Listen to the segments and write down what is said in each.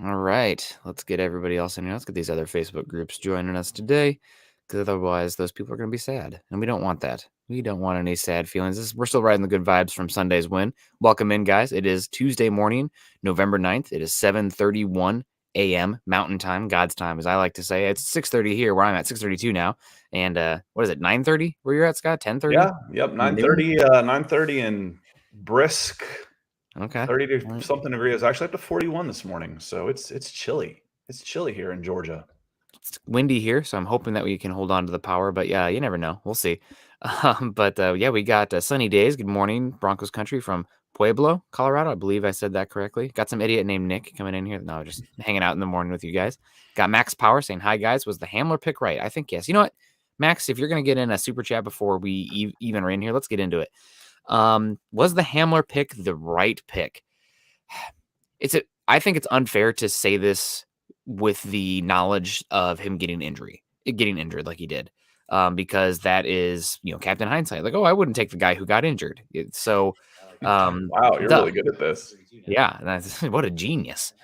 All right, let's get everybody else in here. Let's get these other Facebook groups joining us today, because otherwise those people are going to be sad, and we don't want that. We don't want any sad feelings. We're still riding the good vibes from Sunday's win. Welcome in, guys. It is Tuesday morning, November 9th. It is 7:31 a.m. Mountain Time, God's time, as I like to say. It's 6:30 here, where I'm at, 6:32 now. And what is it, 9:30 where you're at, Scott? 10:30? Yeah, yep, 9:30, 9:30 and brisk. Okay. 30 to something degrees. Actually up to 41 this morning, so it's chilly. It's chilly here in Georgia. It's windy here, so I'm hoping that we can hold on to the power, but yeah, you never know. We'll see. Yeah, we got sunny days. Good morning, Broncos country from Pueblo, Colorado. I believe I said that correctly. Got some idiot named Nick coming in here. No, just hanging out in the morning with you guys. Got Max Power saying, hi, guys. Was the Hamler pick right? I think yes. You know what, Max, if you're going to get in a super chat before we even are in here, let's get into it. Was the Hamler pick the right pick? I think it's unfair to say this with the knowledge of him getting injured like he did, because that is, Captain Hindsight. Like, oh, I wouldn't take the guy who got injured. Wow, you're really good at this. Yeah, what a genius.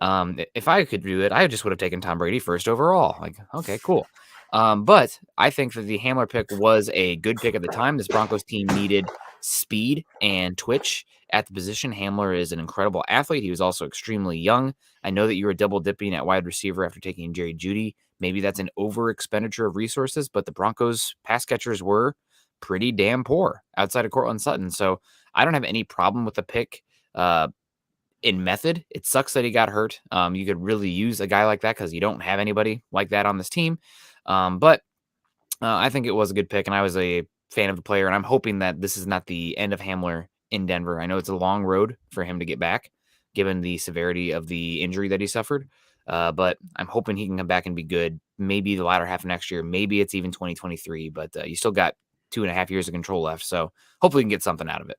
If I could do it, I just would have taken Tom Brady first overall. Like, okay, cool. But I think that the Hamler pick was a good pick at the time. This Broncos team needed speed and twitch at the position. Hamler is an incredible athlete. He was also extremely young. I know that you were double dipping at wide receiver after taking Jerry Jeudy. Maybe that's an over expenditure of resources, but the Broncos pass catchers were pretty damn poor outside of Cortland Sutton. So I don't have any problem with the pick. In method, it sucks that he got hurt. You could really use a guy like that because you don't have anybody like that on this team. But I think it was a good pick, and I was a fan of the player, and I'm hoping that this is not the end of Hamler in Denver. I know it's a long road for him to get back, given the severity of the injury that he suffered. But I'm hoping he can come back and be good. Maybe the latter half of next year. Maybe it's even 2023. But you still got 2.5 years of control left, so hopefully you can get something out of it.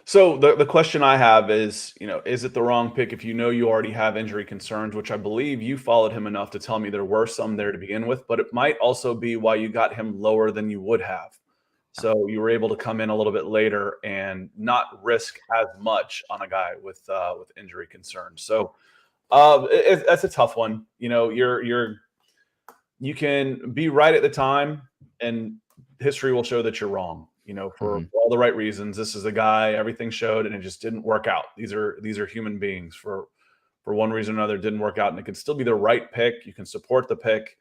So the question I have is, is it the wrong pick if you already have injury concerns, which I believe you followed him enough to tell me there were some there to begin with, but it might also be why you got him lower than you would have. So you were able to come in a little bit later and not risk as much on a guy with injury concerns. So that's a tough one. You can be right at the time, and history will show that you're wrong. For all the right reasons. This is a guy, everything showed, and it just didn't work out. These are human beings. For one reason or another, it didn't work out, and it can still be the right pick. You can support the pick,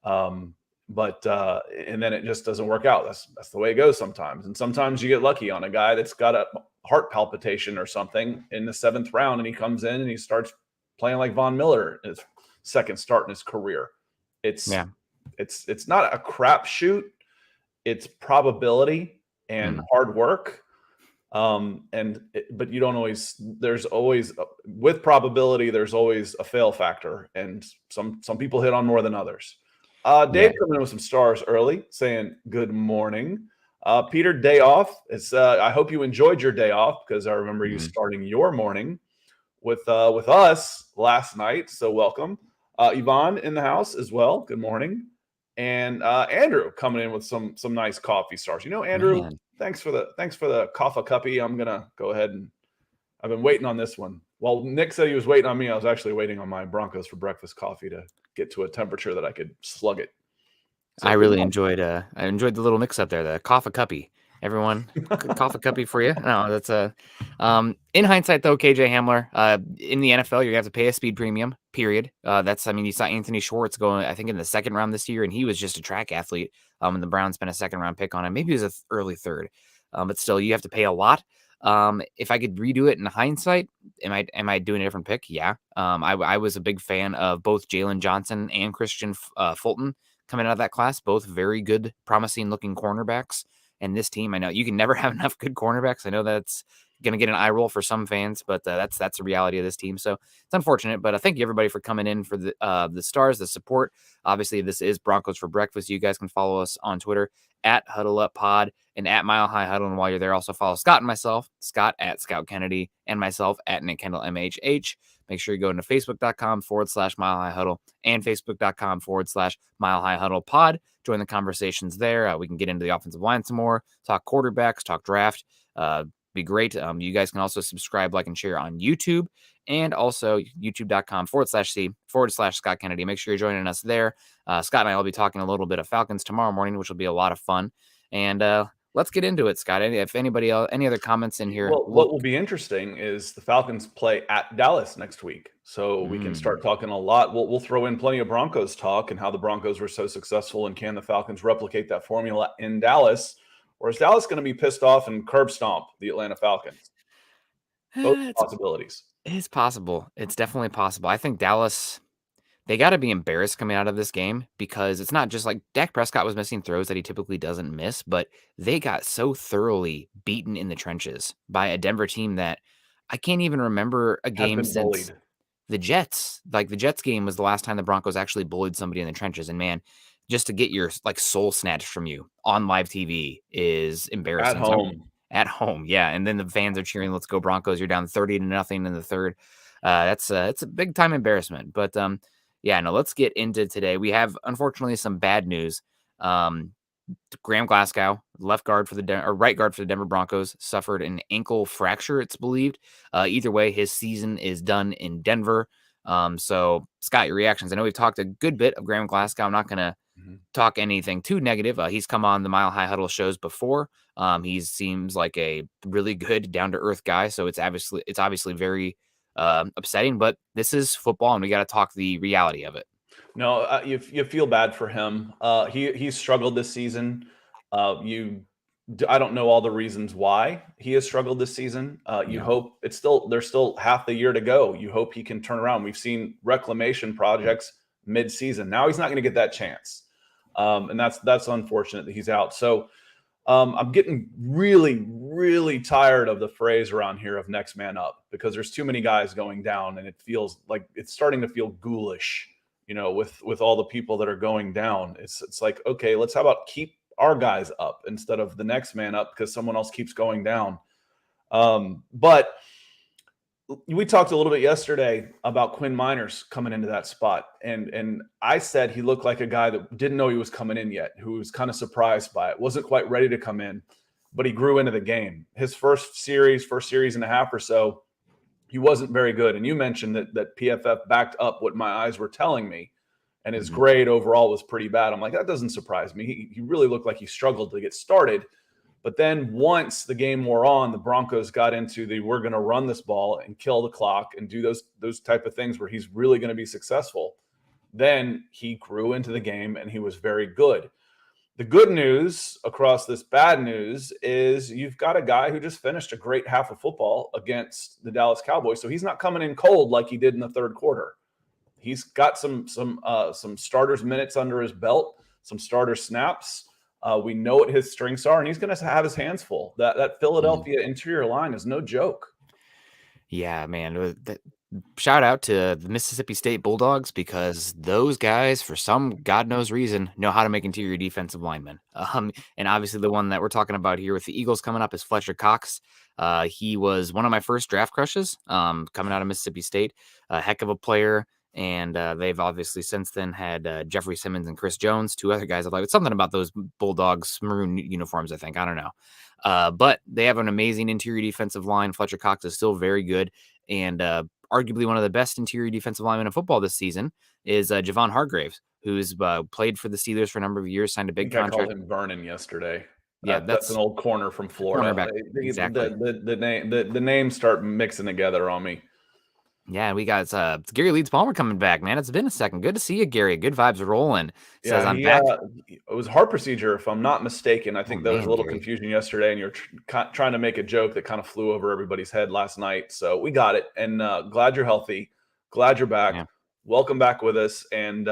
but then it just doesn't work out. That's the way it goes sometimes. And sometimes you get lucky on a guy that's got a heart palpitation or something in the 7th round, and he comes in and he starts playing like Von Miller in his second start in his career. It's not a crapshoot. It's probability and hard work. But you don't always, there's always, with probability, there's always a fail factor. And some people hit on more than others. Dave coming in with some stars early saying, good morning. Peter, day off. I hope you enjoyed your day off, because I remember you starting your morning with us last night. So welcome. Yvonne in the house as well. Good morning. And Andrew coming in with some nice coffee stars. Andrew, thanks for the coffee cuppy. I'm gonna go ahead, and I've been waiting on this one. Well, Nick said he was waiting on me. I was actually waiting on my Broncos for breakfast coffee to get to a temperature that I could slug it. So I really enjoyed the little mix up there, the coffee cuppy. Everyone, coffee cuppy for you. No, that's in hindsight though, KJ Hamler, in the NFL, you have to pay a speed premium, period. You saw Anthony Schwartz going, I think, in the 2nd round this year, and he was just a track athlete. And the Browns spent a 2nd round pick on him. Maybe it was an early 3rd. But still, you have to pay a lot. If I could redo it in hindsight, am I doing a different pick? Yeah. I was a big fan of both Jalen Johnson and Christian Fulton coming out of that class, both very good, promising looking cornerbacks. And this team, I know you can never have enough good cornerbacks. I know that's going to get an eye roll for some fans, but that's the reality of this team. So it's unfortunate, but thank you everybody for coming in for the stars, the support. Obviously, this is Broncos for Breakfast. You guys can follow us on Twitter at Huddle Up Pod and at Mile High Huddle. And while you're there, also follow Scott and myself, Scott at Scout Kennedy, and myself at Nick Kendell MHH. Make sure you go into facebook.com/Mile High Huddle and facebook.com/Mile High Huddle Pod. Join the conversations there. We can get into the offensive line some more, talk quarterbacks, talk draft. Be great. You guys can also subscribe, like, and share on YouTube. and also youtube.com/C/Scott Kennedy. Make sure you're joining us there. Scott and I will be talking a little bit of Falcons tomorrow morning, which will be a lot of fun. And let's get into it, Scott. If anybody else, any other comments in here? Well, what will be interesting is the Falcons play at Dallas next week, so we can start talking a lot. We'll throw in plenty of Broncos talk and how the Broncos were so successful, and can the Falcons replicate that formula in Dallas, or is Dallas going to be pissed off and curb stomp the Atlanta Falcons? Both possibilities. It's possible. It's definitely possible. I think Dallas, they got to be embarrassed coming out of this game, because it's not just like Dak Prescott was missing throws that he typically doesn't miss, but they got so thoroughly beaten in the trenches by a Denver team that I can't even remember a Has game been since bullied. the Jets. Like, the Jets game was the last time the Broncos actually bullied somebody in the trenches. And man, just to get your like soul snatched from you on live TV is At embarrassing. home. At home, yeah. And then the fans are cheering, "Let's go Broncos." You're down 30-0 in the third. It's a big time embarrassment. But yeah, no, let's get into today. We have, unfortunately, some bad news. Graham Glasgow, left guard for the or right guard for the Denver Broncos, suffered an ankle fracture, it's believed. Either way, his season is done in Denver. So, Scott, your reactions? I know we've talked a good bit of Graham Glasgow. I'm not going to talk anything too negative. He's come on the Mile High Huddle shows before. He seems like a really good, down to earth guy. So it's obviously very upsetting. But this is football, and we got to talk the reality of it. No, you feel bad for him. He's struggled this season. I don't know all the reasons why he has struggled this season. You hope there's still half the year to go. You hope he can turn around. We've seen reclamation projects mid-season. Now he's not going to get that chance, and that's unfortunate that he's out. So I'm getting really, really tired of the phrase around here of "next man up," because there's too many guys going down, and it feels like it's starting to feel ghoulish. With all the people that are going down, it's like, okay, how about keep our guys up instead of the next man up because someone else keeps going down. But we talked a little bit yesterday about Quinn Miners coming into that spot, and I said he looked like a guy that didn't know he was coming in yet, who was kind of surprised by it, wasn't quite ready to come in, but he grew into the game. His first series and a half or so, he wasn't very good. And you mentioned that PFF backed up what my eyes were telling me, and his grade overall was pretty bad. I'm like, that doesn't surprise me. He really looked like he struggled to get started. But then once the game wore on, the Broncos got into we're going to run this ball and kill the clock and do those type of things where he's really going to be successful. Then he grew into the game, and he was very good. The good news across this bad news is you've got a guy who just finished a great half of football against the Dallas Cowboys. So he's not coming in cold like he did in the third quarter. He's got some starters minutes under his belt, some starter snaps. We know what his strengths are, and he's going to have his hands full. That Philadelphia interior line is no joke. Yeah, man. Shout out to the Mississippi State Bulldogs, because those guys, for some God knows reason, know how to make interior defensive linemen. And obviously the one that we're talking about here with the Eagles coming up is Fletcher Cox. He was one of my first draft crushes coming out of Mississippi State. A heck of a player. And they've obviously since then had Jeffrey Simmons and Chris Jones, two other guys. It's something about those Bulldogs maroon uniforms, I think. I don't know. But they have an amazing interior defensive line. Fletcher Cox is still very good. And arguably one of the best interior defensive linemen in football this season is Javon Hargraves, who's played for the Steelers for a number of years, signed a big contract. I called him Vernon yesterday. Yeah, that's an old corner from Florida. Cornerback, exactly. The names start mixing together on me. Yeah, we got Gary Leeds Palmer coming back, man. It's been a second. Good to see you, Gary. Good vibes rolling. Says I'm back. It was a heart procedure, if I'm not mistaken. I think there was a little confusion yesterday, and you're trying to make a joke that kind of flew over everybody's head last night. So we got it, and glad you're healthy. Glad you're back. Yeah. Welcome back with us, and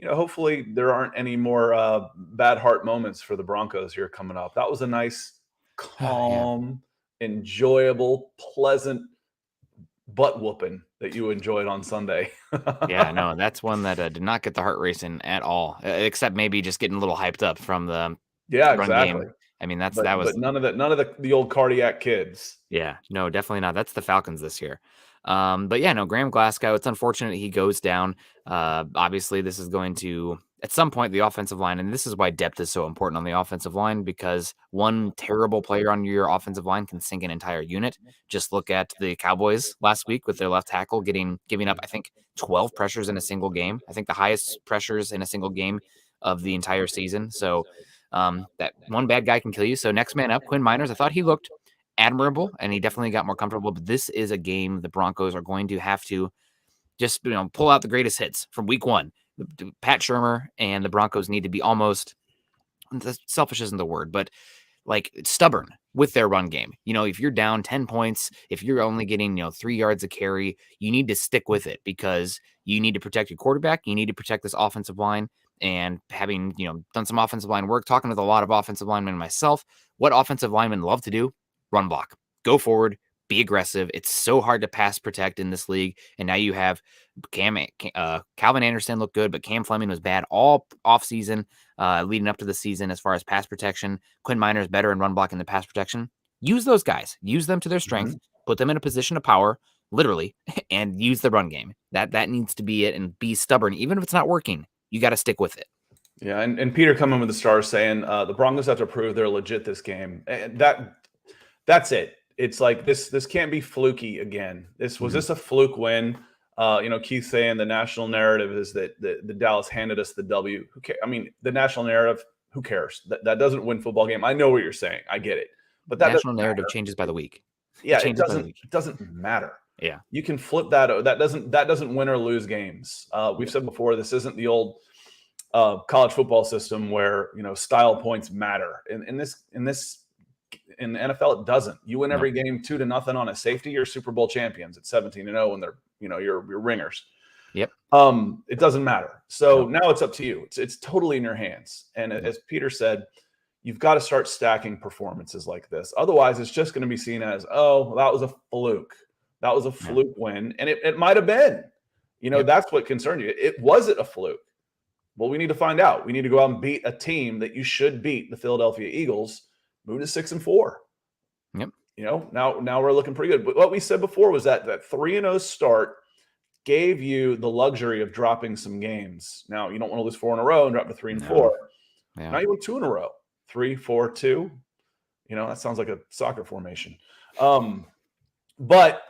hopefully there aren't any more bad heart moments for the Broncos here coming up. That was a nice, calm, enjoyable, pleasant butt whooping that you enjoyed on Sunday. Yeah, no, that's one that did not get the heart racing at all, except maybe just getting a little hyped up from the run exactly. game. I mean, that was but none of the old cardiac kids. Yeah, no, definitely not. That's the Falcons this year. But yeah, no, Graham Glasgow, it's unfortunate he goes down. Obviously, this is going to at some point the offensive line, and this is why depth is so important on the offensive line, because one terrible player on your offensive line can sink an entire unit. Just look at the Cowboys last week with their left tackle giving up, I think, 12 pressures in a single game. I think the highest pressures in a single game of the entire season. So that one bad guy can kill you. So next man up, Quinn Miners. I thought he looked admirable, and he definitely got more comfortable. But this is a game the Broncos are going to have to just pull out the greatest hits from week one. Pat Shurmur and the Broncos need to be almost, selfish isn't the word, but like stubborn with their run game. If you're down 10 points, if you're only getting 3 yards a carry, you need to stick with it, because you need to protect your quarterback. You need to protect this offensive line. And having done some offensive line work, talking with a lot of offensive linemen myself, what offensive linemen love to do? Run block, go forward, be aggressive. It's so hard to pass protect in this league. And now you have Calvin Anderson looked good, but Cam Fleming was bad all offseason, leading up to the season as far as pass protection. Quinn Miners better in run blocking than pass protection. Use those guys. Use them to their strength. Put them in a position of power, literally, and use the run game. That needs to be it, and be stubborn. Even if it's not working, you got to stick with it. Yeah, and Peter coming with the stars saying the Broncos have to prove they're legit this game. And that's it. It's like this can't be fluky again. This a fluke win? Keith saying the national narrative is that the Dallas handed us the W. Who cares? I mean, the national narrative, who cares? That doesn't win football game. I know what you're saying. I get it. But that national narrative changes by the week. Yeah, it doesn't matter. Yeah. You can flip that. That doesn't win or lose games. We've said before, this isn't the old college football system where style points matter. In the NFL, it doesn't. You win every game 2-0 on a safety, you're Super Bowl champions at 17-0, and they're you're ringers. Yep. It doesn't matter. So now it's up to you. It's totally in your hands. And as Peter said, you've got to start stacking performances like this. Otherwise, it's just going to be seen as, oh, that was a fluke. That was a fluke win, and it might have been. That's what concerned you. It wasn't a fluke. Well, we need to find out. We need to go out and beat a team that you should beat, the Philadelphia Eagles. Move to 6-4. Yep. Now we're looking pretty good. But what we said before was that 3-0 start gave you the luxury of dropping some games. Now you don't want to lose 4 in a row and drop to 3-4. Yeah. Now you went 2 in a row, 3-4-2. That sounds like a soccer formation. But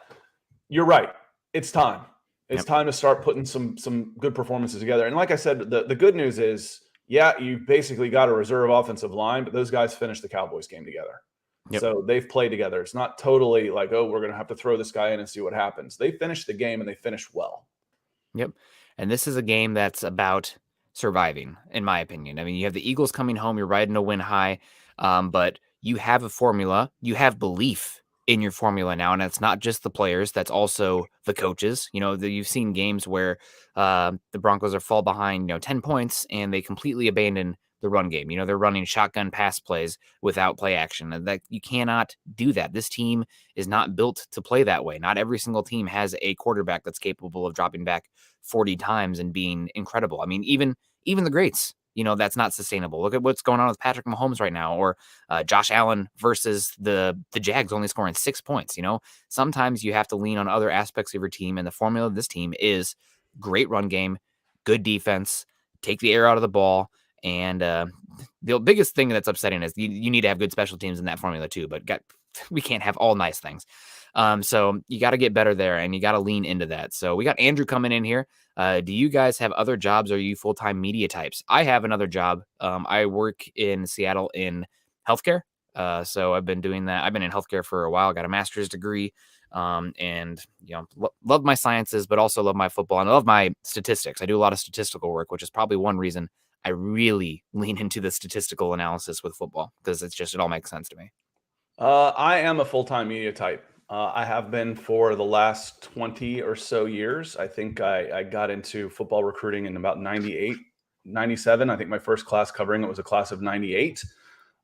you're right. It's time. It's time to start putting some good performances together. And like I said, the good news is, yeah, you basically got a reserve offensive line, but those guys finished the Cowboys game together. Yep. So they've played together. It's not totally like, oh, we're going to have to throw this guy in and see what happens. They finished the game, and they finished well. Yep. And this is a game that's about surviving, in my opinion. I mean, you have the Eagles coming home. You're riding a win high, but you have a formula. You have belief in your formula now, and it's not just the players, that's also the coaches. You've seen games where the Broncos are fall behind 10 points, and they completely abandon the run game. They're running shotgun pass plays without play action, and that you cannot do that. This team is not built to play that way. Not every single team has a quarterback that's capable of dropping back 40 times and being incredible. I mean, even the greats, that's not sustainable. Look at what's going on with Patrick Mahomes right now, or Josh Allen versus the Jags only scoring 6 points. Sometimes you have to lean on other aspects of your team, and the formula of this team is great run game, good defense, take the air out of the ball, and the biggest thing that's upsetting is you need to have good special teams in that formula too, but we can't have all nice things. So you got to get better there, and you got to lean into that. So we got Andrew coming in here. Do you guys have other jobs, or are you full-time media types? I have another job. I work in Seattle in healthcare. So I've been doing that. I've been in healthcare for a while. I got a master's degree, and love my sciences, but also love my football, and I love my statistics. I do a lot of statistical work, which is probably one reason I really lean into the statistical analysis with football, because it all makes sense to me. I am a full-time media type. I have been for the last 20 or so years. I think I got into football recruiting in about 98, 97. I think my first class covering it was a class of 98.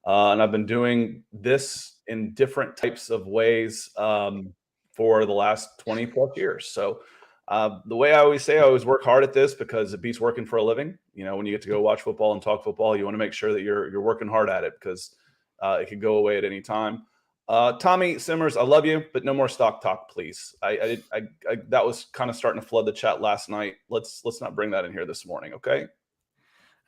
And I've been doing this in different types of ways for the last 20 plus years. So the way I always say, I always work hard at this because it beats working for a living. When you get to go watch football and talk football, you want to make sure that you're working hard at it, because it could go away at any time. Tommy Simmers, I love you, but no more stock talk, please. I that was kind of starting to flood the chat last night. Let's not bring that in here this morning, okay?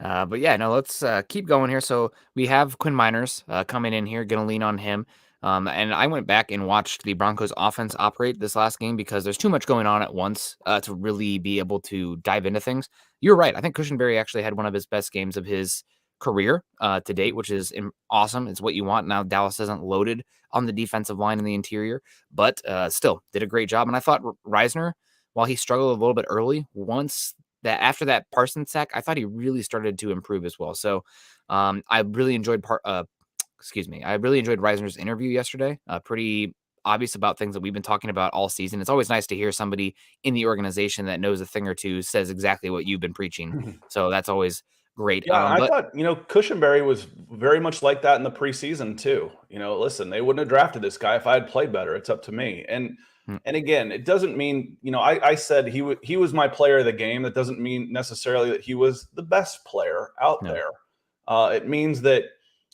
But yeah, no, let's keep going here. So we have Quinn Miners coming in here, going to lean on him. And I went back and watched the Broncos offense operate this last game because there's too much going on at once to really be able to dive into things. You're right. I think Cushionberry actually had one of his best games of his career to date, which is awesome. It's what you want. Now Dallas isn't loaded on the defensive line in the interior, but still did a great job. And I thought Reisner, while he struggled a little bit early, once that after that Parsons sack, I thought he really started to improve as well. So I really enjoyed I really enjoyed Reisner's interview yesterday. Pretty obvious about things that we've been talking about all season. It's always nice to hear somebody in the organization that knows a thing or two says exactly what you've been preaching. So that's always great. Yeah, I But thought, Cushionberry was very much like that in the preseason too. Listen, they wouldn't have drafted this guy if I had played better. It's up to me. And mm, and again, it doesn't mean, I said he was my player of the game. That doesn't mean necessarily that he was the best player out no, there. It means that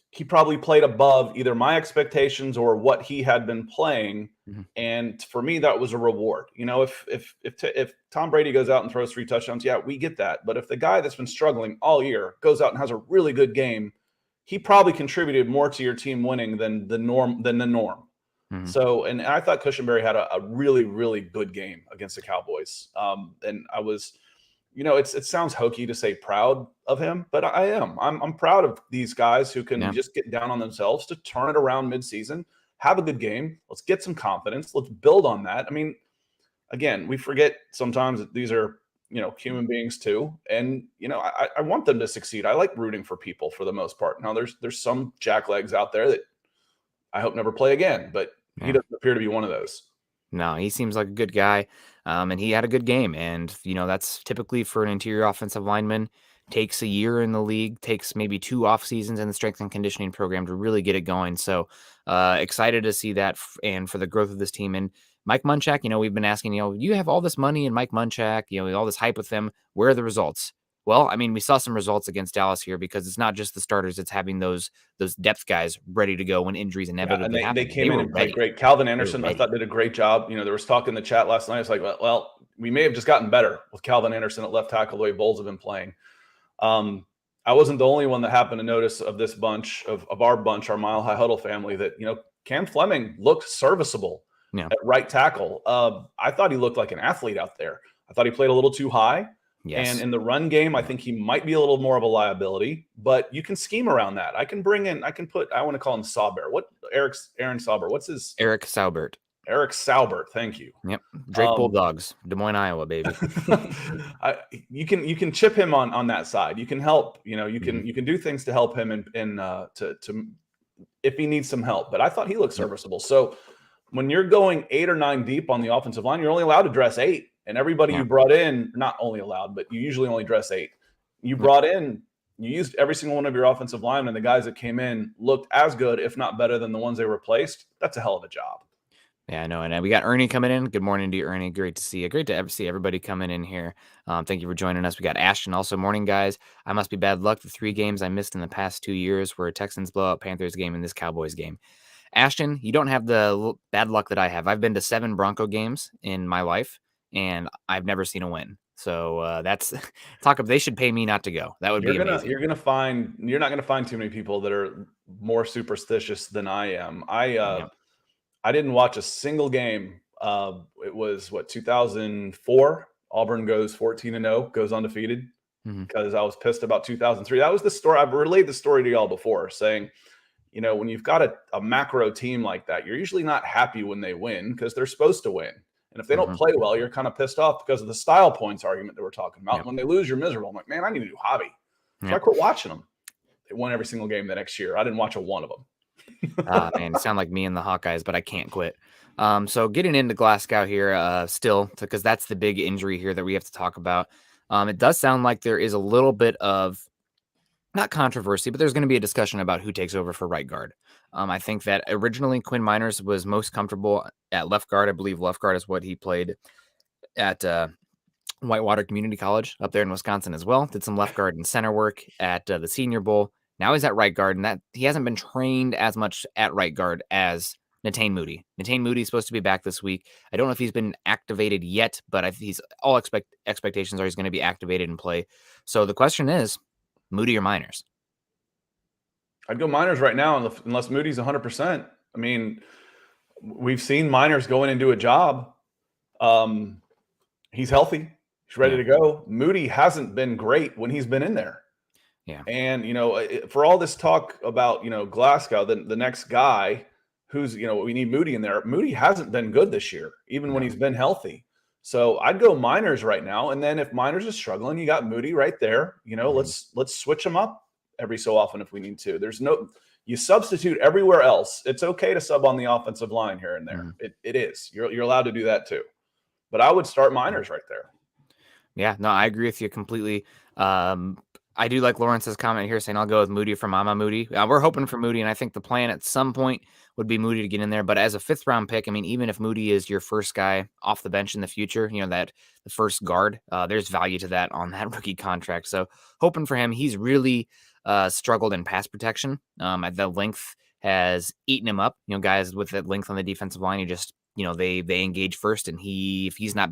he probably played above either my expectations or what he had been playing. mhm, And for me, that was a reward. If Tom Brady goes out and throws 3 touchdowns, yeah, we get that. But if the guy that's been struggling all year goes out and has a really good game, he probably contributed more to your team winning than the norm. mhm, So, and I thought Cushionberry had a really, really good game against the Cowboys. And I was, it sounds hokey to say proud of him, but I am. I'm proud of these guys who can yeah, just get down on themselves to turn it around midseason, have a good game. Let's get some confidence. Let's build on that. I mean, again, we forget sometimes that these are, human beings too. And, I want them to succeed. I like rooting for people for the most part. Now there's some jacklegs out there that I hope never play again, but he yeah. doesn't appear to be one of those. No, he seems like a good guy, and he had a good game. And that's typically for an interior offensive lineman. Takes a year in the league, takes maybe 2 off seasons in the strength and conditioning program to really get it going. So excited to see that and for the growth of this team. And Mike Munchak, we've been asking, you have all this money in Mike Munchak, all this hype with him. Where are the results? Well, I mean, we saw some results against Dallas here because it's not just the starters; it's having those depth guys ready to go when injuries Yeah, and inevitably they happen. They came in were and played ready. great. Calvin They were Anderson, I ready. thought, did a great job. There was talk in the chat last night. It's like, well, we may have just gotten better with Calvin Anderson at left tackle the way Bolles have been playing. I wasn't the only one that happened to notice of this bunch of our bunch, our Mile High Huddle family, that Cam Fleming looked serviceable Yeah. at right tackle. I thought he looked like an athlete out there. I thought he played a little too high. And Yes. in the run game, I think he might be a little more of a liability, but you can scheme around that. I want to call him Sauber. Aaron Sauber? What's his? Eric Saubert. Eric Sauber. Thank you. Yep. Drake Bulldogs, Des Moines, Iowa, baby. You can chip him on that side. You can help. You Mhm. can do things to help him and to if he needs some help. But I thought he looked Yep. serviceable. So when you're going 8 or 9 deep on the offensive line, you're only allowed to dress 8. And everybody Yeah. you brought in, not only allowed, but you usually only dress 8. You Yep. brought in, you used every single one of your offensive linemen. The guys that came in looked as good, if not better, than the ones they replaced. That's a hell of a job. Yeah, I know. And we got Ernie coming in. Good morning to you, Ernie. Great to see you. Great to see everybody coming in here. Thank you for joining us. We got Ashton also. Morning, guys. I must be bad luck. The 3 games I missed in the past 2 years were a Texans blowout, Panthers game, and this Cowboys game. Ashton, you don't have the bad luck that I have. I've been to 7 Bronco games in my life, and I've never seen a win. So that's talk of they should pay me not to go. That would be amazing. You're not gonna find too many people that are more superstitious than I am. Yeah. I didn't watch a single game. It was 2004. Auburn goes 14-0, goes undefeated Hmm. because I was pissed about 2003. That was the story. I've relayed the story to y'all before, saying, when you've got a macro team like that, you're usually not happy when they win because they're supposed to win. And if they don't Hmm. play well, you're kind of pissed off because of the style points argument that we're talking about. Yep. When they lose, you're miserable. I'm like, man, I need a new hobby. So I Yep. quit watching them. They won every single game the next year. I didn't watch a one of them. Ah, man, you sound like me and the Hawkeyes, but I can't quit. So getting into Glasgow here, still, because that's the big injury here that we have to talk about. It does sound like there is a little bit of not controversy, but there's going to be a discussion about who takes over for right guard. I think that originally Quinn Miners was most comfortable at left guard. I believe left guard is what he played at Whitewater Community College up there in Wisconsin as well. Did some left guard and center work at the Senior Bowl. Now he's at right guard, and that he hasn't been trained as much at right guard as Natane Moody. Natane Moody is supposed to be back this week. I don't know if he's been activated yet, but he's all expectations are he's going to be activated and play. So the question is, Moody or Miners? I'd go Miners right now unless Moody's 100%. I mean, we've seen Miners go in and do a job. He's healthy. He's ready Yeah. to go. Moody hasn't been great when he's been in there. Yeah. And, for all this talk about, Glasgow, the next guy who's, we need Moody in there. Moody hasn't been good this year, even when No. he's been healthy. So I'd go Miners right now. And then if Miners is struggling, you got Moody right there. Let's switch them up every so often if we need to. You substitute everywhere else. It's okay to sub on the offensive line here and there. It is. You're allowed to do that too. But I would start Miners right there. Yeah, no, I agree with you completely. I do like Lawrence's comment here saying I'll go with Moody for Mama Moody. We're hoping for Moody, and I think the plan at some point would be Moody to get in there. But as a 5th-round pick, I mean, even if Moody is your first guy off the bench in the future, that the first guard, there's value to that on that rookie contract. So hoping for him. He's really struggled in pass protection. The length has eaten him up. Guys with that length on the defensive line, you just they engage first, and if he's not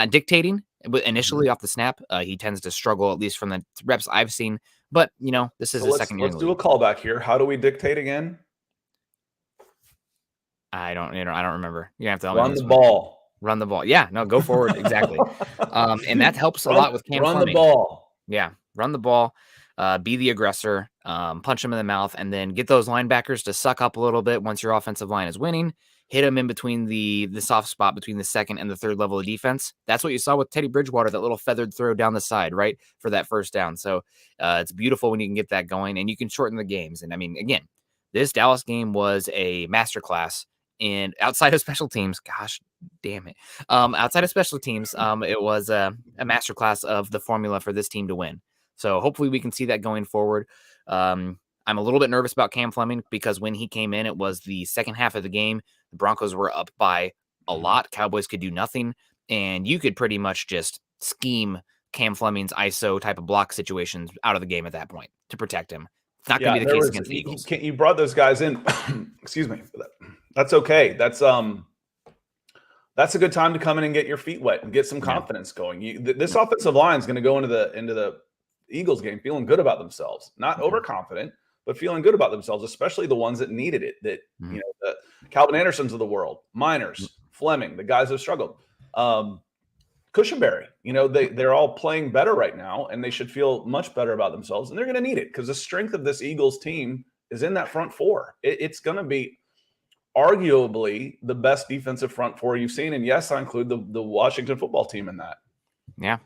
dictating initially off the snap, he tends to struggle, at least from the reps I've seen. But, this is his second year in the Let's do a callback here. How do we dictate again? I don't remember. You have to run the ball. Run the ball. Yeah, no, go forward. Exactly. And that helps a lot with Cam Fleming. Run the ball. Yeah, run the ball. Be the aggressor. Punch him in the mouth, and then get those linebackers to suck up a little bit once your offensive line is winning. Hit him in between the soft spot between the second and the third level of defense. That's what you saw with Teddy Bridgewater, that little feathered throw down the side, right, for that first down. So it's beautiful when you can get that going, and you can shorten the games. And I mean, again, this Dallas game was a masterclass in outside of special teams. Gosh, damn it. Outside of special teams, it was a masterclass of the formula for this team to win. So hopefully we can see that going forward. I'm a little bit nervous about Cam Fleming because when he came in, it was the second half of the game. The Broncos were up by a lot. Cowboys could do nothing. And you could pretty much just scheme Cam Fleming's ISO type of block situations out of the game at that point to protect him. It's not going to be the case against the Eagles. You brought those guys in. Excuse me. That's okay. That's a good time to come in and get your feet wet and get some confidence going. This offensive line is going to go into the Eagles game feeling good about themselves, not overconfident, but feeling good about themselves, especially the ones that needed it. That the Calvin Andersons of the world, Miners, Fleming, the guys that have struggled. Cushenberry, they're all playing better right now, and they should feel much better about themselves, and they're going to need it because the strength of this Eagles team is in that front four. It's going to be arguably the best defensive front four you've seen, and yes, I include the Washington football team in that. Yeah,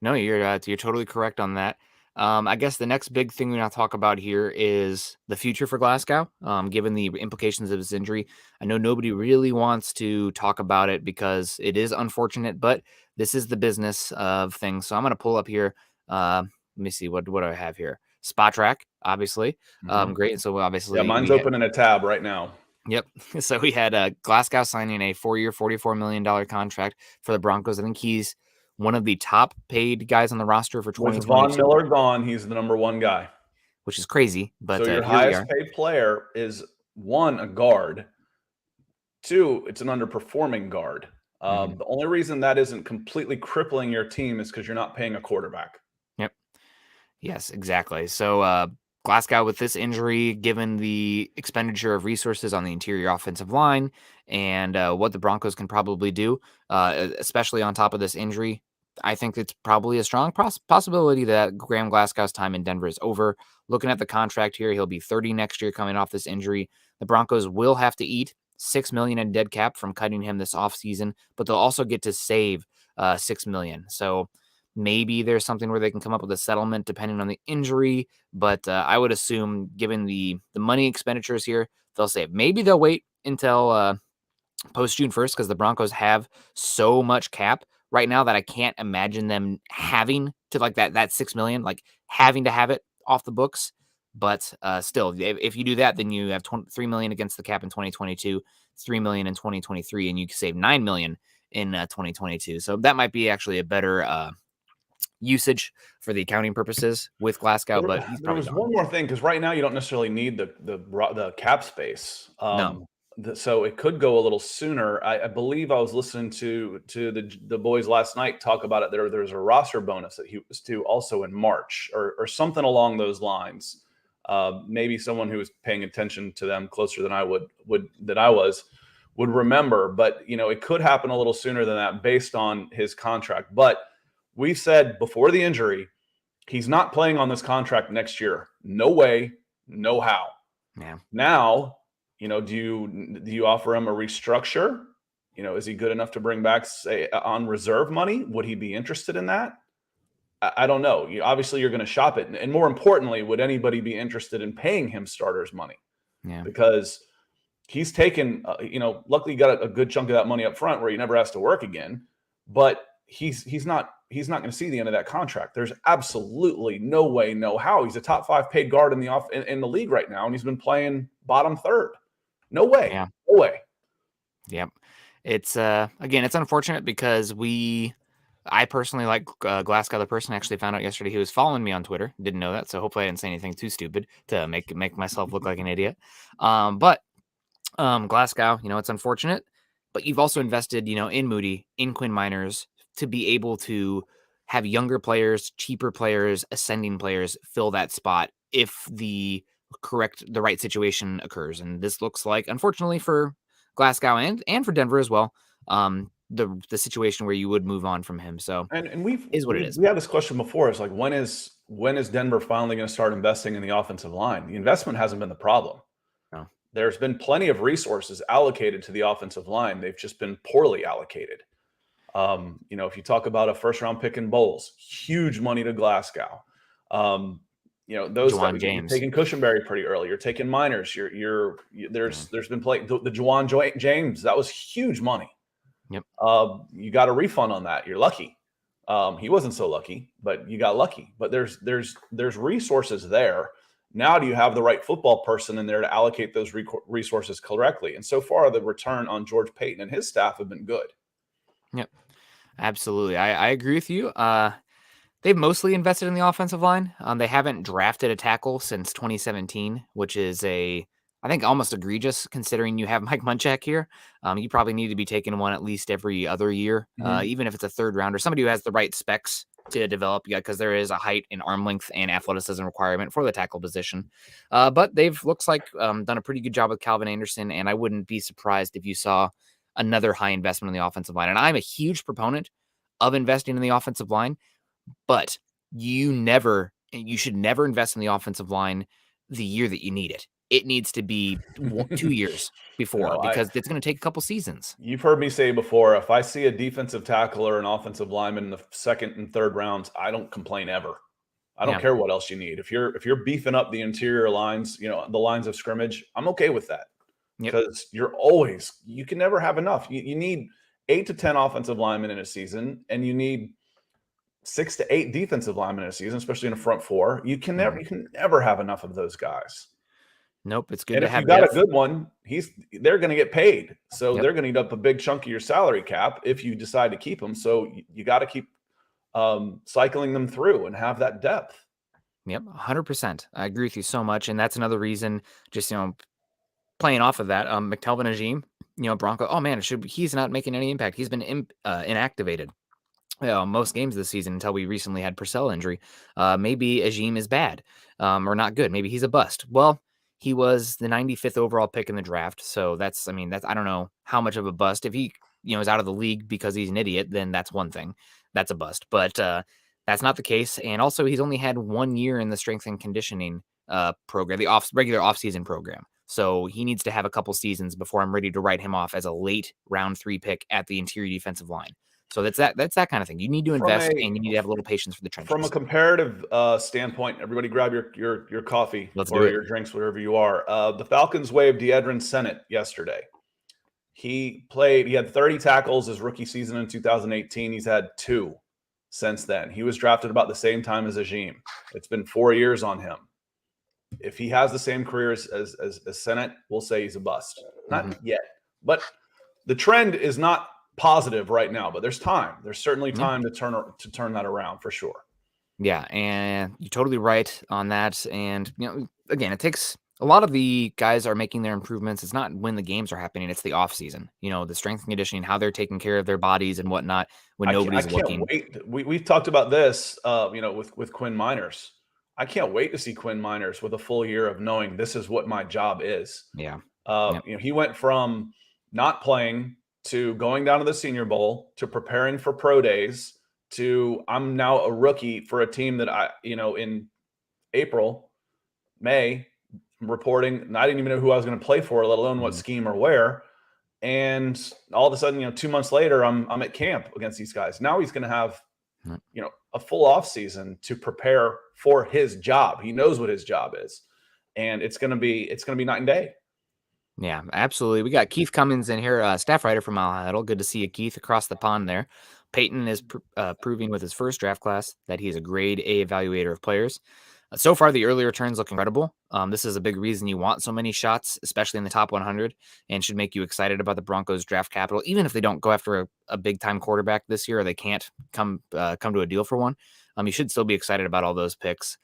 no, you're totally correct on that. I guess the next big thing we're going to talk about here is the future for Glasgow, given the implications of his injury. I know nobody really wants to talk about it because it is unfortunate, but this is the business of things. So I'm going to pull up here. Let me see. What do I have here? Spot Track, obviously. Great. So obviously. Yeah, mine's open in a tab right now. Yep. So we had Glasgow signing a 4-year, $44 million contract for the Broncos. I think he's one of the top paid guys on the roster for 2022. With Von Miller gone, he's the number one guy. Which is crazy. But so your highest paid player is, one, a guard. Two, it's an underperforming guard. The only reason that isn't completely crippling your team is because you're not paying a quarterback. Yep. Yes, exactly. So Glasgow with this injury, given the expenditure of resources on the interior offensive line and what the Broncos can probably do, especially on top of this injury, I think it's probably a strong possibility that Graham Glasgow's time in Denver is over. Looking at the contract here, he'll be 30 next year coming off this injury. The Broncos will have to eat $6 million in dead cap from cutting him this offseason, but they'll also get to save $6 million. So maybe there's something where they can come up with a settlement depending on the injury, but I would assume, given the money expenditures here, they'll save. Maybe they'll wait until post June 1st because the Broncos have so much cap right now that I can't imagine them having to that $6 million, having to have it off the books. But still, if you do that, then you have $3 million against the cap in 2022, $3 million in 2023, and you can save $9 million in 2022. So that might be actually a better usage for the accounting purposes with Glasgow. But there was one more thing, because right now you don't necessarily need the cap space. No. So it could go a little sooner. I believe I was listening to the boys last night talk about it. There's a roster bonus that he was due also in March or something along those lines. Maybe someone who was paying attention to them closer than I was would remember. But it could happen a little sooner than that based on his contract. But we said before the injury, he's not playing on this contract next year. No way, no how. Yeah. Now, do you offer him a restructure? Is he good enough to bring back, say, on reserve money? Would he be interested in that? I don't know. Obviously, you're going to shop it, and more importantly, would anybody be interested in paying him starters money? Yeah. Because he's taken, luckily, he got a good chunk of that money up front where he never has to work again. But he's not going to see the end of that contract. There's absolutely no way, no how. He's a top 5 paid guard in the league right now, and he's been playing bottom third. No way. Yeah. No way. Yep. It's again, it's unfortunate because I personally like Glasgow. The person actually found out yesterday he was following me on Twitter. Didn't know that, so hopefully I didn't say anything too stupid to make myself look like an idiot. But Glasgow, it's unfortunate, but you've also invested, in Moody, in Quinn Miners to be able to have younger players, cheaper players, ascending players fill that spot if the right situation occurs. And this looks like, unfortunately for Glasgow and for Denver as well, the situation where you would move on from him. So and we've is what it is. We had this question before. It's like, when is Denver finally going to start investing in the offensive line? The investment hasn't been the problem. No. There's been plenty of resources allocated to the offensive line. They've just been poorly allocated. If you talk about a first round pick in Bolles, huge money to Glasgow. Those guys, you're taking Cushionberry pretty early. You're taking Miners. There's been the Juwan James. That was huge money. Yep. You got a refund on that. You're lucky. He wasn't so lucky, but you got lucky. But there's resources there. Now, do you have the right football person in there to allocate those resources correctly? And so far, the return on George Payton and his staff have been good. Yep, absolutely. I agree with you. They've mostly invested in the offensive line. They haven't drafted a tackle since 2017, which is I think almost egregious considering you have Mike Munchak here. You probably need to be taking one at least every other year, even if it's a third rounder, somebody who has the right specs to develop, because there is a height and arm length and athleticism requirement for the tackle position. But they've looks like done a pretty good job with Calvin Anderson, and I wouldn't be surprised if you saw another high investment in the offensive line. And I'm a huge proponent of investing in the offensive line, but you should never invest in the offensive line the year that you need it. It needs to be 2 years before, because it's going to take a couple seasons. You've heard me say before, if I see a defensive tackle or an offensive lineman in the second and third rounds, I don't complain ever. I don't care what else you need. If you're beefing up the interior lines, the lines of scrimmage, I'm okay with that. Because you can never have enough. You need 8 to 10 offensive linemen in a season, and you need 6 to 8 defensive linemen in a season, especially in a front four. You can never have enough of those guys. Nope, it's good to have. And if you got a good one, they're going to get paid, so they're going to eat up a big chunk of your salary cap if you decide to keep them. So you got to keep cycling them through and have that depth. Yep, 100%. I agree with you so much, and that's another reason. Just playing off of that, McTelvin Agim, Bronco. Oh man, he's not making any impact. He's been inactivated most games this season until we recently had Purcell injury. Maybe Agim is bad or not good. Maybe he's a bust. Well, he was the 95th overall pick in the draft, so that's I don't know how much of a bust. If he is out of the league because he's an idiot, then that's one thing. That's a bust. But that's not the case. And also, he's only had 1 year in the strength and conditioning program, the regular offseason program. So he needs to have a couple seasons before I'm ready to write him off as a late round 3 pick at the interior defensive line. So that's that kind of thing. You need to invest, and you need to have a little patience for the trenches. From a comparative standpoint, everybody grab your coffee or your drinks, whatever you are. The Falcons waived De'Adrian Sennett yesterday. He had 30 tackles his rookie season in 2018. He's had 2 since then. He was drafted about the same time as Agim. It's been 4 years on him. If he has the same career as Sennett, we'll say he's a bust. Not yet, but the trend is not positive right now. But there's time. There's certainly time to turn that around for sure. Yeah, and you're totally right on that. And again, it takes A lot of the guys are making their improvements. It's not when the games are happening, it's the off season. The strength and conditioning, how they're taking care of their bodies and whatnot when I nobody's can't looking. wait. We've talked about this, with Quinn Miners. I can't wait to see Quinn Miners with a full year of knowing this is what my job is. Yeah. Yep. He went from not playing to going down to the Senior Bowl to preparing for pro days to I'm now a rookie for a team that in April, May, reporting, and I didn't even know who I was going to play for, let alone what Mhm. scheme or where. And all of a sudden, 2 months later, I'm at camp against these guys. Now he's going to have, Yep. a full off season to prepare for his job. He knows what his job is, and it's going to be night and day. Yeah, absolutely. We got Keith Cummins in here, staff writer from Mile Huddle. Good to see you, Keith, across the pond there. Peyton is proving with his first draft class that he is a grade A evaluator of players. So far, the early returns look incredible. This is a big reason you want so many shots, especially in the top 100, and should make you excited about the Broncos draft capital, even if they don't go after a big time quarterback this year or they can't come to a deal for one. You should still be excited about all those picks.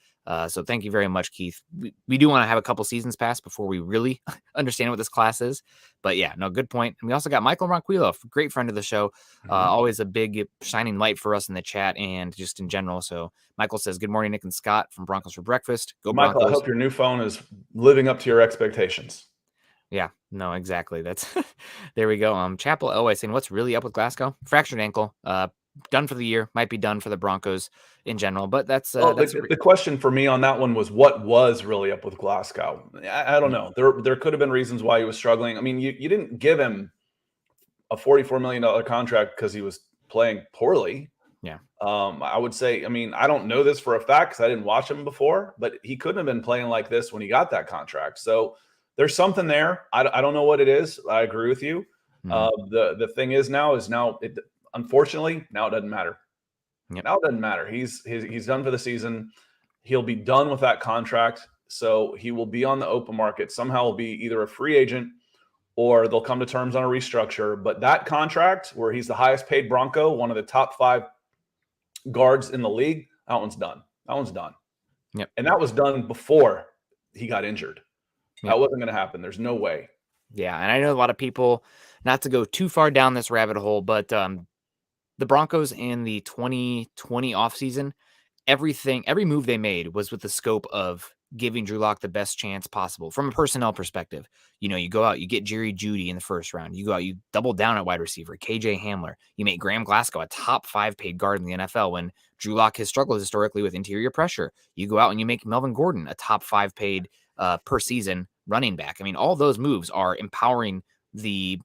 So thank you very much, Keith. We do want to have a couple seasons pass before we really understand what this class is. But yeah, no, good point. And we also got Michael Ronquillo, great friend of the show. Always a big shining light for us in the chat and just in general. So Michael says, good morning, Nick and Scott from Broncos for Breakfast. Go Michael, I Broncos. hope your new phone is living up to your expectations. Yeah, no, exactly. That's there we go. Chapel Elway saying, what's really up with Glasgow? Fractured ankle. Done for the year. Might be done for the Broncos in general, but that's The question for me on that one was what was really up with Glasgow. I don't know. There could have been reasons why he was struggling. I mean, you didn't give him a $44 million contract because he was playing poorly. Yeah. I would say, I mean, I don't know this for a fact because I didn't watch him before, but he couldn't have been playing like this when he got that contract. So there's something there. I don't know what it is. I agree with you. The thing is now it unfortunately now it doesn't matter. Yep. Now it doesn't matter. He's done for the season. He'll be done with that contract. So he will be on the open market. Somehow will be either a free agent or they'll come to terms on a restructure. But that contract where he's the highest paid Bronco, one of the top 5 guards in the league, that one's done. That one's done. Yep. And that was done before he got injured. Yep. That wasn't going to happen. There's no way. Yeah, and I know a lot of people, not to go too far down this rabbit hole, but the Broncos in the 2020 offseason, every move they made was with the scope of giving Drew Lock the best chance possible from a personnel perspective. You go out, you get Jerry Jeudy in the first round. You go out, you double down at wide receiver, KJ Hamler. You make Graham Glasgow a top 5 paid guard in the NFL when Drew Lock has struggled historically with interior pressure. You go out and you make Melvin Gordon a top 5 paid per season running back. I mean, all those moves are empowering the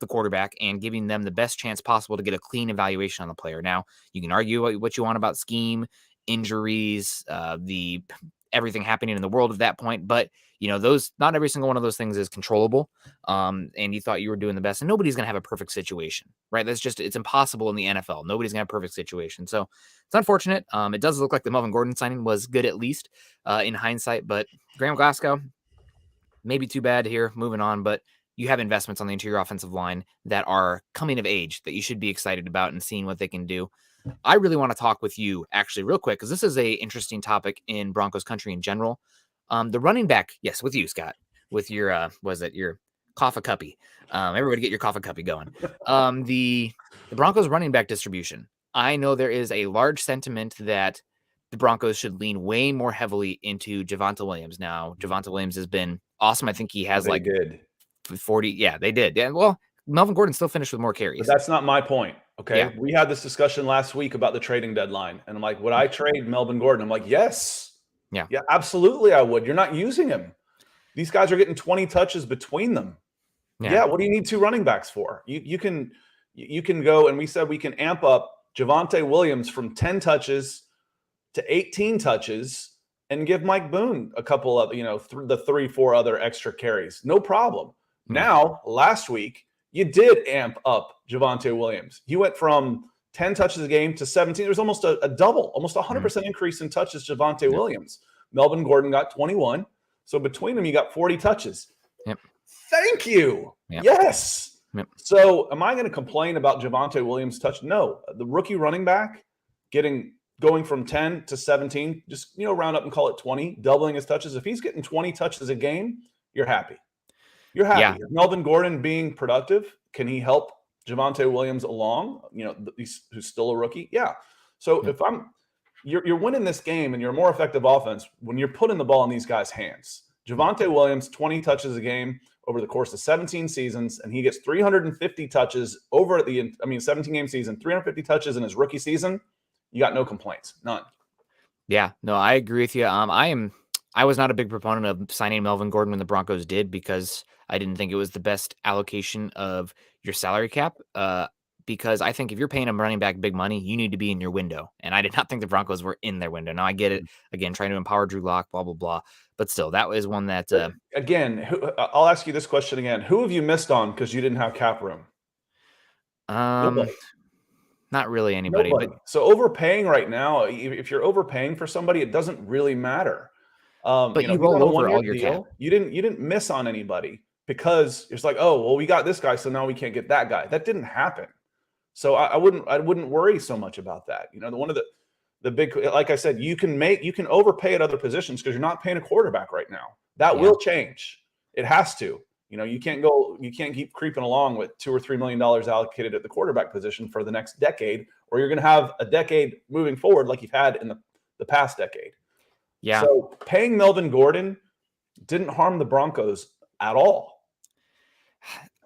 quarterback and giving them the best chance possible to get a clean evaluation on the player. Now, you can argue what you want about scheme, injuries, the everything happening in the world at that point, but those, not every single one of those things is controllable. And you thought you were doing the best, and nobody's going to have a perfect situation, right? It's impossible in the NFL. Nobody's going to have a perfect situation. So it's unfortunate. It does look like the Melvin Gordon signing was good, at least in hindsight, but Graham Glasgow, maybe too bad here, moving on, but you have investments on the interior offensive line that are coming of age that you should be excited about and seeing what they can do. I really want to talk with you actually real quick, because this is a interesting topic in Broncos country in general. The running back, yes, with you, Scott, with your, your coffee cuppy. Everybody get your coffee cuppy going. The Broncos running back distribution. I know there is a large sentiment that the Broncos should lean way more heavily into Javonte Williams. Now, Javonte Williams has been awesome. I think he has Good. 40. Yeah, they did. Yeah, well, Melvin Gordon still finished with more carries. But that's not my point. Okay. Yeah. We had this discussion last week about the trading deadline. And I'm like, would I trade Melvin Gordon? I'm like, yes. Yeah. Yeah, absolutely I would. You're not using him. These guys are getting 20 touches between them. Yeah. What do you need 2 running backs for? You can go, and we said we can amp up Javonte Williams from 10 touches to 18 touches and give Mike Boone a couple of, the 3-4 other extra carries. No problem. Now, last week, you did amp up Javonte Williams. He went from 10 touches a game to 17. There was almost a double, almost 100% increase in touches, Javonte Williams. Melvin Gordon got 21. So between them, you got 40 touches. Yep. Thank you. Yep. Yes. Yep. So am I going to complain about Javonte Williams' touch? No. The rookie running back getting going from 10 to 17, just, round up and call it 20, doubling his touches. If he's getting 20 touches a game, you're happy. You're happy. Yeah. Is Melvin Gordon being productive? Can he help Javonte Williams along? Who's still a rookie? Yeah. So if you're winning this game and you're a more effective offense when you're putting the ball in these guys' hands. Javonte Williams, 20 touches a game over the course of 17 seasons, and he gets 350 touches over 17-game season, 350 touches in his rookie season. You got no complaints, none. Yeah, no, I agree with you. I was not a big proponent of signing Melvin Gordon when the Broncos did because I didn't think it was the best allocation of your salary cap. Because I think if you're paying a running back big money, you need to be in your window. And I did not think the Broncos were in their window. Now I get it. Again, trying to empower Drew Lock, blah, blah, blah. But still, that was one that... again, I'll ask you this question again. Who have you missed on because you didn't have cap room? Nobody. Not really anybody. But... So overpaying right now, if you're overpaying for somebody, it doesn't really matter. But you roll over all your cap. You didn't miss on anybody because it's like, oh, well, we got this guy, so now we can't get that guy. That didn't happen. So I wouldn't worry so much about that. One of the big, like I said, you can overpay at other positions because you're not paying a quarterback right now. That will change. It has to. You can't keep creeping along with $2 or $3 million allocated at the quarterback position for the next decade, or you're going to have a decade moving forward like you've had in the past decade. Yeah. So paying Melvin Gordon didn't harm the Broncos at all.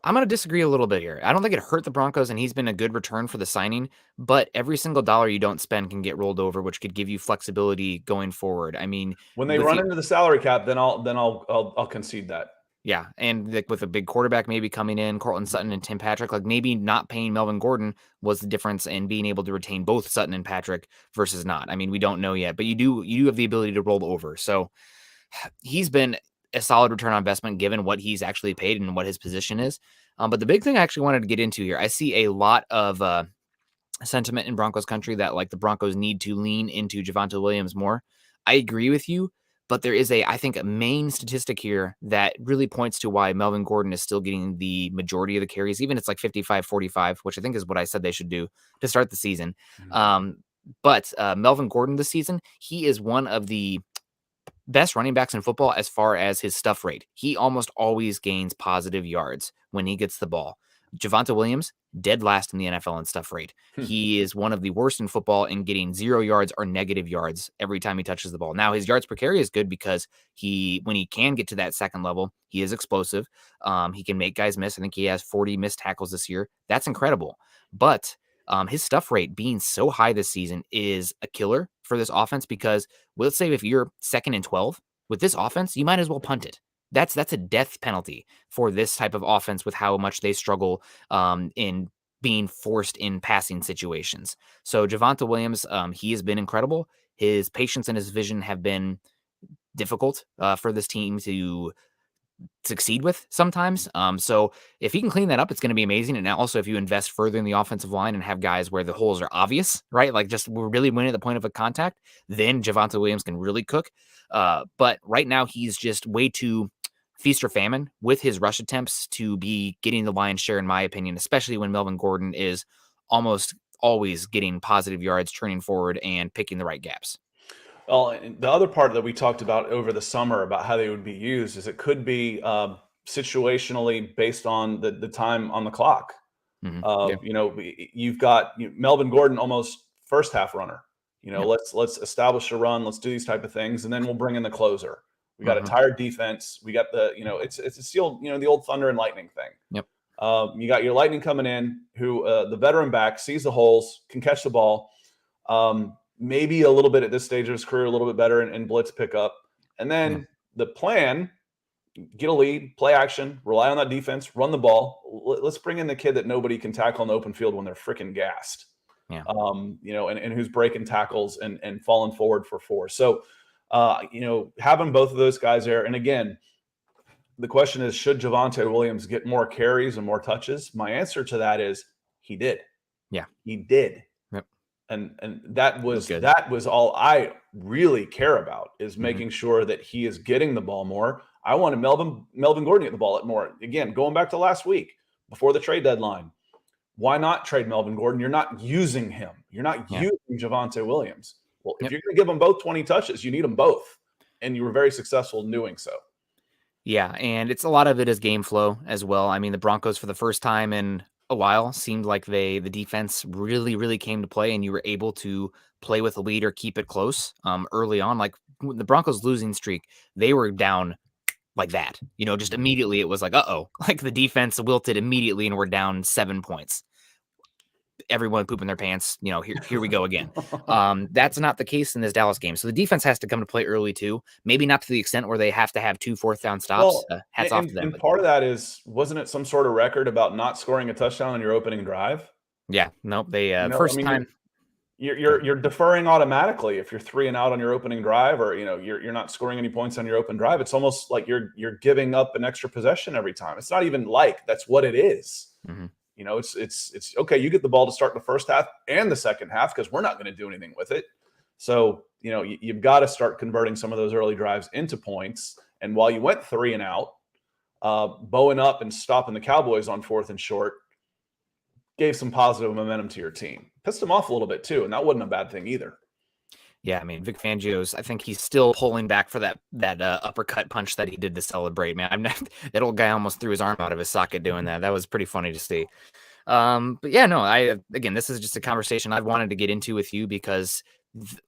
I'm going to disagree a little bit here. I don't think it hurt the Broncos, and he's been a good return for the signing, but every single dollar you don't spend can get rolled over, which could give you flexibility going forward. I mean, when they run into the salary cap, then I'll concede that. Yeah, and with a big quarterback maybe coming in, Cortland Sutton and Tim Patrick, like maybe not paying Melvin Gordon was the difference in being able to retain both Sutton and Patrick versus not. I mean, we don't know yet, but you have the ability to roll over. So he's been a solid return on investment given what he's actually paid and what his position is. But the big thing I actually wanted to get into here, I see a lot of sentiment in Broncos country that like the Broncos need to lean into Javonte Williams more. I agree with you, but there is I think a main statistic here that really points to why Melvin Gordon is still getting the majority of the carries, even it's like 55-45, which I think is what I said they should do to start the season. But Melvin Gordon this season, he is one of the best running backs in football as far as his stuff rate. He almost always gains positive yards when he gets the ball. Javonte Williams, dead last in the NFL in stuff rate. He is one of the worst in football in getting 0 yards or negative yards every time he touches the ball. Now, his yards per carry is good because when he can get to that second level, he is explosive. He can make guys miss. I think he has 40 missed tackles this year. That's incredible. But his stuff rate being so high this season is a killer for this offense because let's say if you're 2nd and 12 with this offense, you might as well punt it. That's a death penalty for this type of offense with how much they struggle in being forced in passing situations. So Javonte Williams, he has been incredible. His patience and his vision have been difficult for this team to succeed with sometimes. So if he can clean that up, it's going to be amazing. And also if you invest further in the offensive line and have guys where the holes are obvious, right? Like just we're really winning at the point of a contact, then Javonte Williams can really cook. But right now he's just way too feast or famine with his rush attempts to be getting the lion's share, in my opinion, especially when Melvin Gordon is almost always getting positive yards, turning forward and picking the right gaps. Well, the other part that we talked about over the summer about how they would be used is it could be situationally based on the time on the clock. You've got Melvin Gordon, almost first half runner. Let's establish a run. Let's do these type of things, and then we'll bring in the closer. We got a tired defense. We got it's a sealed, the old thunder and lightning thing. Yep. You got your lightning coming in, who the veteran back sees the holes, can catch the ball. Maybe a little bit at this stage of his career, a little bit better in blitz pickup. And then the plan, get a lead, play action, rely on that defense, run the ball. Let's bring in the kid that nobody can tackle in the open field when they're freaking gassed. Yeah. And who's breaking tackles and falling forward for 4. So, having both of those guys there. And again, the question is, should Javonte Williams get more carries and more touches? My answer to that is he did. Yeah. He did. Yep. And that was all I really care about is making sure that he is getting the ball more. I wanted Melvin Gordon to get the ball at more. Again, going back to last week before the trade deadline, why not trade Melvin Gordon? You're not using him. You're not using Javonte Williams. Well, if Yep. you're going to give them both 20 touches, you need them both. And you were very successful in doing so. Yeah, and it's a lot of it is game flow as well. I mean, the Broncos for the first time in a while seemed like the defense really came to play, and you were able to play with a lead or keep it close early on. Like the Broncos losing streak, they were down like that. Just immediately it was like, uh-oh, like the defense wilted immediately and we're down 7 points. Everyone pooping their pants. Here we go again. That's not the case in this Dallas game. So the defense has to come to play early too. Maybe not to the extent where they have to have 2 4th-down stops. Well, Hats off to them. and part of that is, wasn't it some sort of record about not scoring a touchdown on your opening drive? Yeah, nope. They I first mean, time. you're deferring automatically if you're 3 and out on your opening drive, or you're not scoring any points on your open drive. It's almost like you're giving up an extra possession every time. It's not even like, that's what it is. Mhm. It's okay. You get the ball to start the first half and the second half because we're not going to do anything with it. So you've got to start converting some of those early drives into points. And while you went 3 and out, bowing up and stopping the Cowboys on 4th and short gave some positive momentum to your team. Pissed them off a little bit too, and that wasn't a bad thing either. Yeah, I mean, Vic Fangio's, I think he's still pulling back for that uppercut punch that he did to celebrate, man. That old guy almost threw his arm out of his socket doing that. That was pretty funny to see. But yeah, no, again, this is just a conversation I've wanted to get into with you because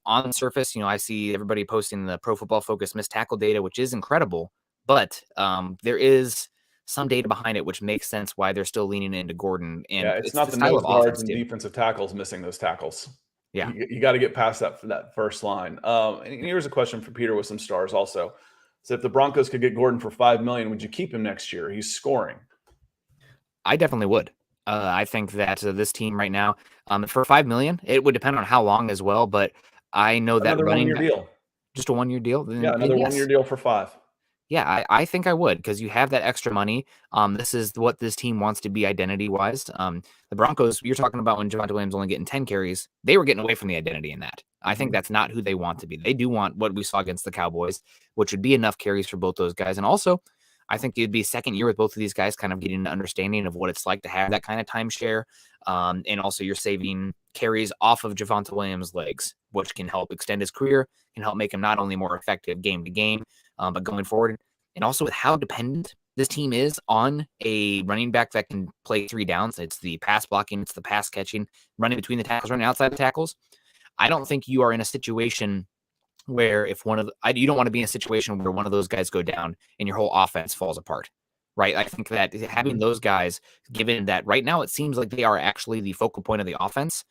on the surface, I see everybody posting the Pro Football Focus missed tackle data, which is incredible, but there is some data behind it, which makes sense why they're still leaning into Gordon. And yeah, it's not the nose guards and defensive tackles missing those tackles. Yeah, you got to get past that first line. And here's a question for Peter with some stars also. So if the Broncos could get Gordon for $5 million, would you keep him next year? He's scoring. I definitely would. I think that this team right now, for $5 million, it would depend on how long as well. But I know that another one-year deal, just a 1-year deal. Yeah, another 1-year deal for $5 million. Yeah, I think I would because you have that extra money. This is what this team wants to be identity-wise. The Broncos, you're talking about when Javonte Williams only getting 10 carries, they were getting away from the identity in that. I think that's not who they want to be. They do want what we saw against the Cowboys, which would be enough carries for both those guys. And also, I think it'd be second year with both of these guys kind of getting an understanding of what it's like to have that kind of timeshare. And also you're saving carries off of Javonte Williams' legs, which can help extend his career, can help make him not only more effective game to game, but going forward. And also with how dependent this team is on a running back that can play 3 downs. It's the pass blocking, it's the pass catching, running between the tackles, running outside the tackles. I don't think you are in a situation where you don't want to be in a situation where one of those guys go down and your whole offense falls apart, right? I think that having those guys, given that right now it seems like they are actually the focal point of the offense,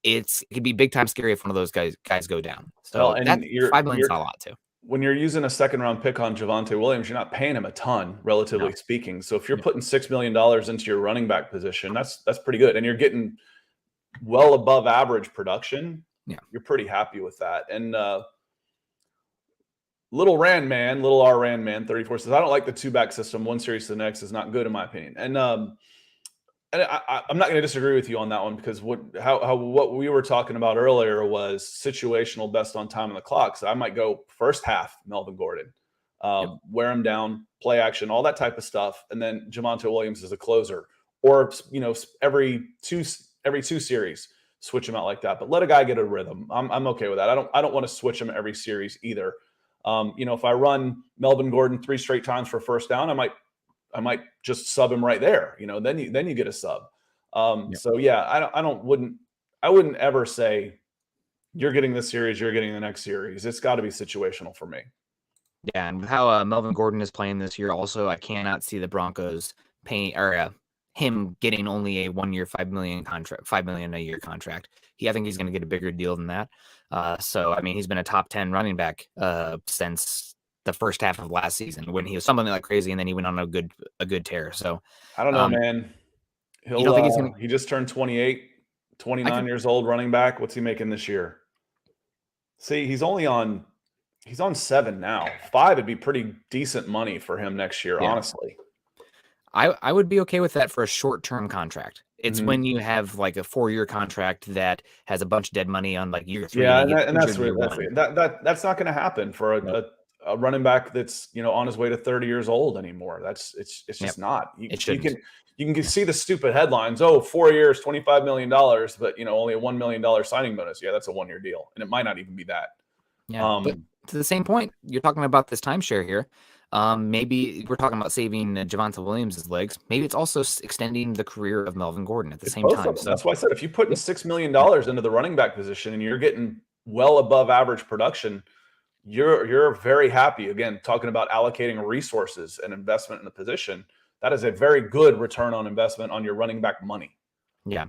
it could be big time scary if one of those guys go down. So that $5 million is not a lot too. When you're using a second-round pick on Javonte Williams, you're not paying him a ton, relatively speaking. So if you're putting $6 million into your running back position, that's pretty good, and you're getting well above average production. Yeah, you're pretty happy with that. And little R Ran Man 34 says, I don't like the 2-back system. One series to the next is not good in my opinion. And I'm not going to disagree with you on that one because what we were talking about earlier was situational best on time on the clock. So I might go first half Melvin Gordon, wear him down, play action, all that type of stuff, and then Javonte Williams as a closer, or every two series switch him out like that. But let a guy get a rhythm. I'm okay with that. I don't want to switch him every series either. If I run Melvin Gordon 3 straight times for first down, I might just sub him right there. Then you get a sub. So yeah, I wouldn't ever say you're getting this series, you're getting the next series. It's got to be situational for me. Yeah, and with how Melvin Gordon is playing this year, also I cannot see the Broncos paying him getting only a 1-year $5 million a year contract. I think he's going to get a bigger deal than that. So I mean, he's been a top 10 running back since the first half of last season when he was something like crazy, and then he went on a good tear. So I don't know, man. He just turned 28, 29 years old, running back. What's he making this year? See, he's on 7 now. 5 would be pretty decent money for him next year, honestly. I would be okay with that for a short-term contract. It's when you have like a 4-year contract that has a bunch of dead money on like year 3. Yeah, and that's not going to happen for a running back that's, on his way to 30 years old anymore. It's Yep. just not. It shouldn't. You can see the stupid headlines. Oh, 4 years, $25 million, but only a $1 million signing bonus. Yeah, that's a 1-year deal, and it might not even be that. Yeah, but to the same point, you're talking about this timeshare here. Maybe we're talking about saving Javonte Williams' legs. Maybe it's also extending the career of Melvin Gordon at the same time. So that's why I said if you put in $6 million into the running back position and you're getting well above average production, you're very happy. Again, talking about allocating resources and investment in the position, that is a very good return on investment on your running back money. Yeah,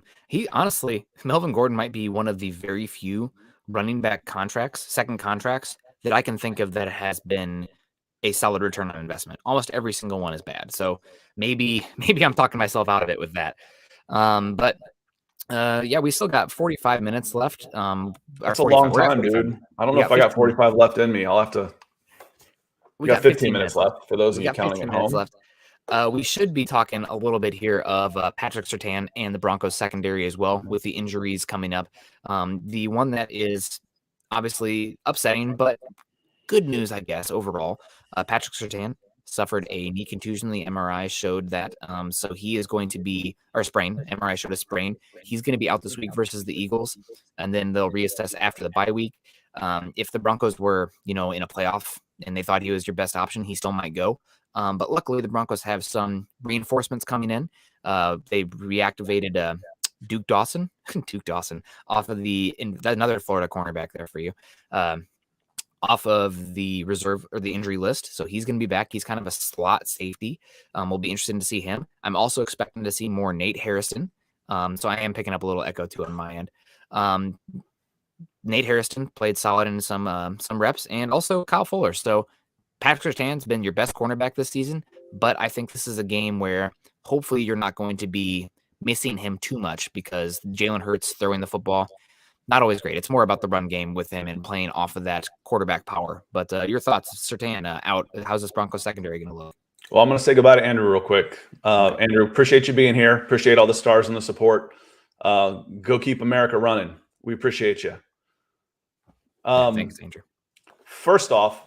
honestly, Melvin Gordon might be one of the very few running back second contracts that I can think of that has been a solid return on investment. Almost every single one is bad. So maybe I'm talking myself out of it with that. But yeah, we still got 45 minutes left. That's a long time, dude. I don't know if I got 45 left in me. I'll have to. We got 15 minutes left for those of you counting at home. Left. We should be talking a little bit here of Patrick Surtain and the Broncos secondary as well, with the injuries coming up. The one that is obviously upsetting, but good news, I guess, overall. Patrick Surtain suffered a knee contusion. The MRI showed that. So he is going to be, or sprain. MRI showed a sprain. He's going to be out this week versus the Eagles, and then they'll reassess after the bye week. If the Broncos were, in a playoff and they thought he was your best option, he still might go. But luckily, the Broncos have some reinforcements coming in. They reactivated Duke Dawson off of another Florida cornerback there for you. Off of the reserve or the injury list. So he's going to be back. He's kind of a slot safety. We'll be interested to see him. I'm also expecting to see more Nate Hairston. So I am picking up a little echo too on my end. Nate Hairston played solid in some reps, and also Kyle Fuller. So Patrick Surtain's been your best cornerback this season, but I think this is a game where hopefully you're not going to be missing him too much, because Jalen Hurts throwing the football, not always great. It's more about the run game with him and playing off of that quarterback power. But your thoughts, Surtain, out. How's this Broncos secondary going to look? Well, I'm going to say goodbye to Andrew real quick. Andrew, appreciate you being here. Appreciate all the stars and the support. Go keep America running. We appreciate you. Thanks, Andrew. First off,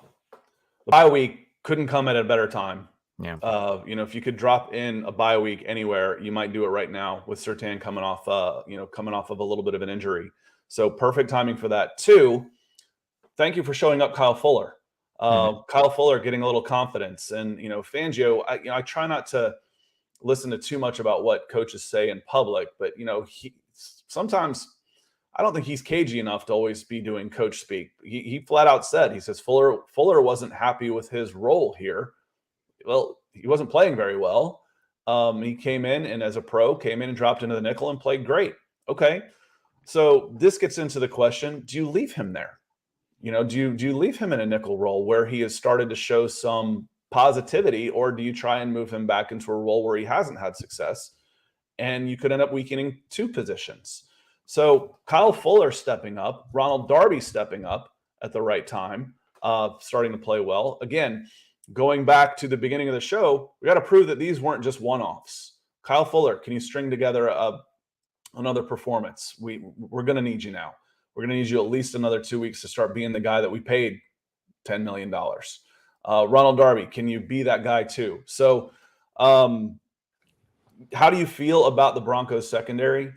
the bye week couldn't come at a better time. Yeah. If you could drop in a bye week anywhere, you might do it right now with Surtain coming off of a little bit of an injury. So perfect timing for that. 2, thank you for showing up, Kyle Fuller. Kyle Fuller getting a little confidence. And, Fangio, I try not to listen to too much about what coaches say in public, but, sometimes I don't think he's cagey enough to always be doing coach speak. He flat out said, he says, Fuller wasn't happy with his role here. Well, he wasn't playing very well. He came in and as a pro, came in and dropped into the nickel and played great. Okay. So this gets into the question, do you leave him there? Do you leave him in a nickel role where he has started to show some positivity, or do you try and move him back into a role where he hasn't had success and you could end up weakening 2 positions? So Kyle Fuller stepping up, Ronald Darby stepping up at the right time, starting to play well. Again, going back to the beginning of the show, we got to prove that these weren't just one-offs. Kyle Fuller, can you string together another performance? We're going to need you now. We're going to need you at least another 2 weeks to start being the guy that we paid $10 million. Ronald Darby, can you be that guy too? So how do you feel about the Broncos secondary?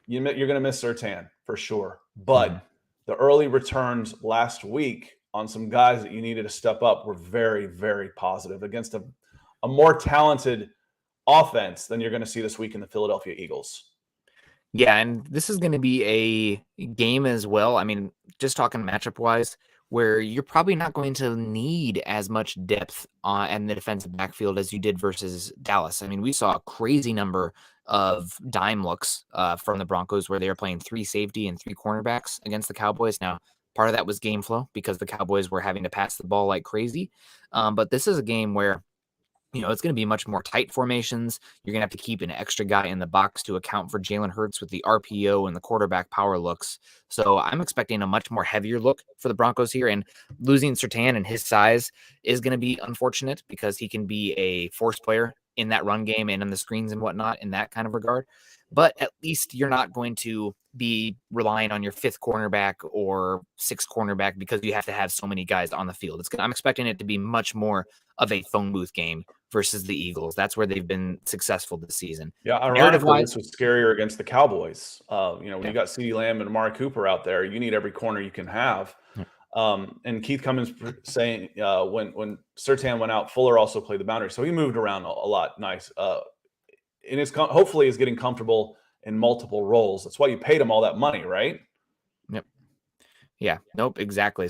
You're going to miss Surtain for sure. But the early returns last week on some guys that you needed to step up were very, very positive against a more talented offense than you're going to see this week in the Philadelphia Eagles. Yeah, and this is going to be a game as well. I mean, just talking matchup wise, where you're probably not going to need as much depth in the defensive backfield as you did versus Dallas. I mean, we saw a crazy number of dime looks from the Broncos where they were playing 3 safety and 3 cornerbacks against the Cowboys. Now, part of that was game flow because the Cowboys were having to pass the ball like crazy. But this is a game where it's going to be much more tight formations. You're going to have to keep an extra guy in the box to account for Jalen Hurts with the RPO and the quarterback power looks. So I'm expecting a much more heavier look for the Broncos here. And losing Surtain and his size is going to be unfortunate because he can be a force player in that run game and in the screens and whatnot in that kind of regard. but at least you're not going to be relying on your fifth cornerback or sixth cornerback because you have to have so many guys on the field. I'm expecting it to be much more of a phone booth game versus the Eagles. That's where they've been successful this season. Yeah, Narrative ironically, wise, this was scarier against the Cowboys. When yeah, you got CeeDee Lamb and Amari Cooper out there, you need every corner you can have. yeah, And Keith Cummins saying when Surtain went out, Fuller also played the boundary, so he moved around a lot. Nice, and hopefully is getting comfortable in multiple roles. That's why you paid him all that money, right? yep. Yeah, nope, exactly.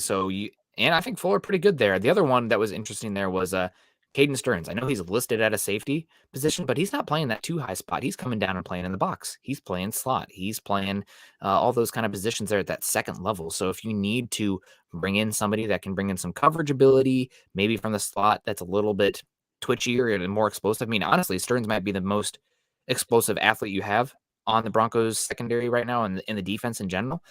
And I think Fuller pretty good there. The other one that was interesting there was Caden Stearns. I know he's listed at a safety position, but he's not playing that too high spot. He's coming down and playing in the box. He's playing slot. He's playing all those kind of positions there at that second level. So if you need to bring in somebody that can bring in some coverage ability, maybe from the slot that's a little bit twitchier and more explosive. I mean, honestly, Stearns might be the most explosive athlete you have on the Broncos secondary right now and in the defense in general.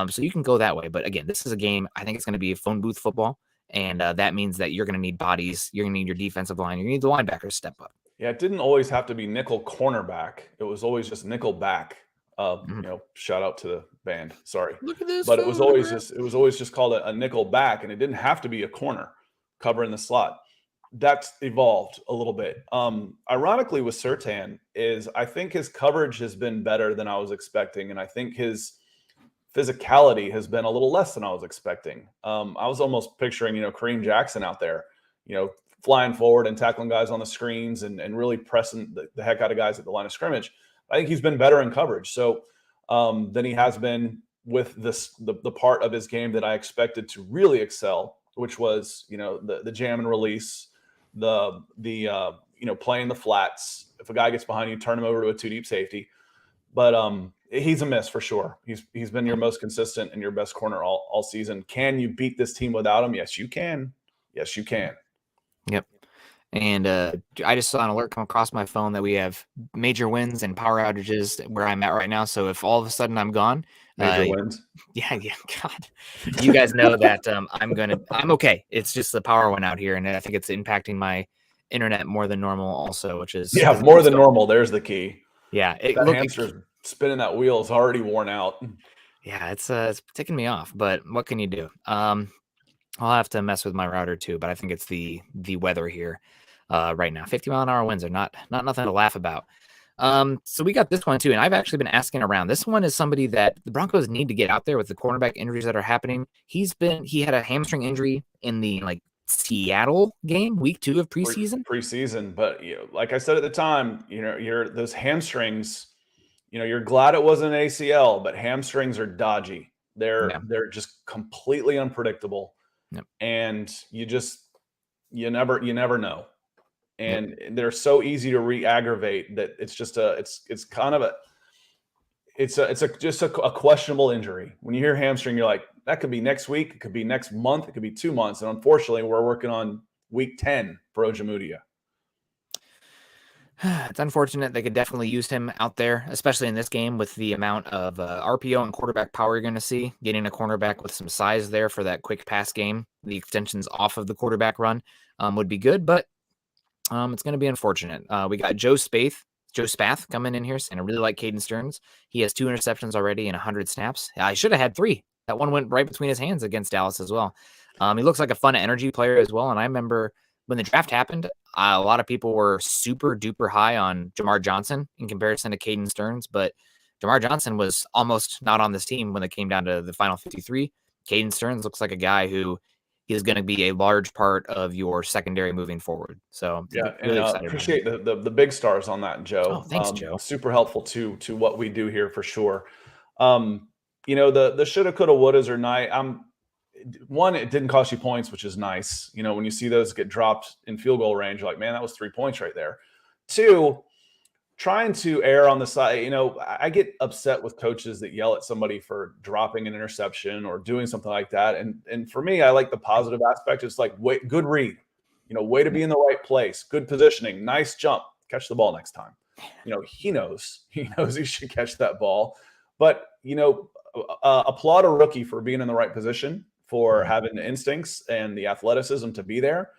So you can go that way. But again, this is a game. I think it's going to be a phone booth football. And that means that you're going to need bodies. You're going to need your defensive line. You're going to need the linebackers to step up. Yeah, it didn't always have to be nickel cornerback. It was always just nickel back. Shout out to the band. Sorry, Look at this. but it was always just called a nickel back, and it didn't have to be a corner covering the slot. That's evolved a little bit. Ironically, with Surtain, I think his coverage has been better than I was expecting, and I think his physicality has been a little less than I was expecting. I was almost picturing, Kareem Jackson out there, flying forward and tackling guys on the screens and really pressing the heck out of guys at the line of scrimmage. I think he's been better in coverage. So than he has been with the part of his game that I expected to really excel, which was, the jam and release, playing the flats. If a guy gets behind you, turn him over to a two deep safety. But he's a miss for sure. He's been your most consistent and your best corner all season. Can you beat this team without him? Yes, you can. Yes, you can. Yep. And I just saw an alert come across my phone that we have major winds and power outages where I'm at right now. So if all of a sudden I'm gone, major winds. Yeah, God, you guys know that I'm okay. It's just the power went out here, and I think it's impacting my internet more than normal, also, which is more than normal. There's the key. Yeah, hamster's spinning that wheel is already worn out. Yeah, it's ticking me off, but what can you do? I'll have to mess with my router too, but I think it's the weather here right now. 50-mile-an-hour winds are not nothing to laugh about. So we got this one too, and I've actually been asking around. This one is somebody that the Broncos need to get out there with the cornerback injuries that are happening. He had a hamstring injury in the Seattle game, week 2 of preseason. But like I said at the time, those hamstrings, you're glad it wasn't an ACL, but hamstrings are dodgy. They're just completely unpredictable. Yep. And you never know. And they're so easy to re-aggravate that it's just just a questionable injury. When you hear hamstring, you're like, that could be next week, it could be next month, it could be 2 months. And unfortunately, we're working on week 10 for Ojemudia. It's unfortunate. They could definitely use him out there, especially in this game with the amount of RPO and quarterback power you're going to see. Getting a cornerback with some size there for that quick pass game, the extensions off of the quarterback run would be good, but it's going to be unfortunate. We got Joe Spath coming in here, and I really like Caden Stearns. He has 2 interceptions already in 100 snaps. I should have had 3. That one went right between his hands against Dallas as well. He looks like a fun energy player as well, and I remember when the draft happened, a lot of people were super duper high on Jamar Johnson in comparison to Caden Stearns, but Jamar Johnson was almost not on this team when it came down to the final 53. Caden Stearns looks like a guy who is going to be a large part of your secondary moving forward. So yeah, really and appreciate the big stars on that, Joe. Oh, thanks, Joe. Super helpful to what we do here for sure. The shoulda, coulda, wouldas are nice. One, it didn't cost you points, which is nice. When you see those get dropped in field goal range, you're like, man, that was 3 points right there. 2, trying to err on the side. I get upset with coaches that yell at somebody for dropping an interception or doing something like that. And for me, I like the positive aspect. It's like, good read, way to be in the right place, good positioning, nice jump, catch the ball next time. He knows he should catch that ball, but applaud a rookie for being in the right position, for having the instincts and the athleticism to be there.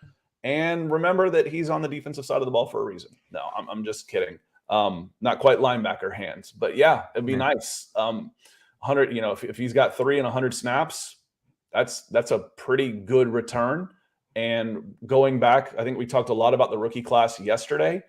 And remember that he's on the defensive side of the ball for a reason. No, I'm just kidding. Not quite linebacker hands, but yeah, it'd be nice. 100, if he's got 3 and 100 snaps, that's a pretty good return. And going back, I think we talked a lot about the rookie class yesterday.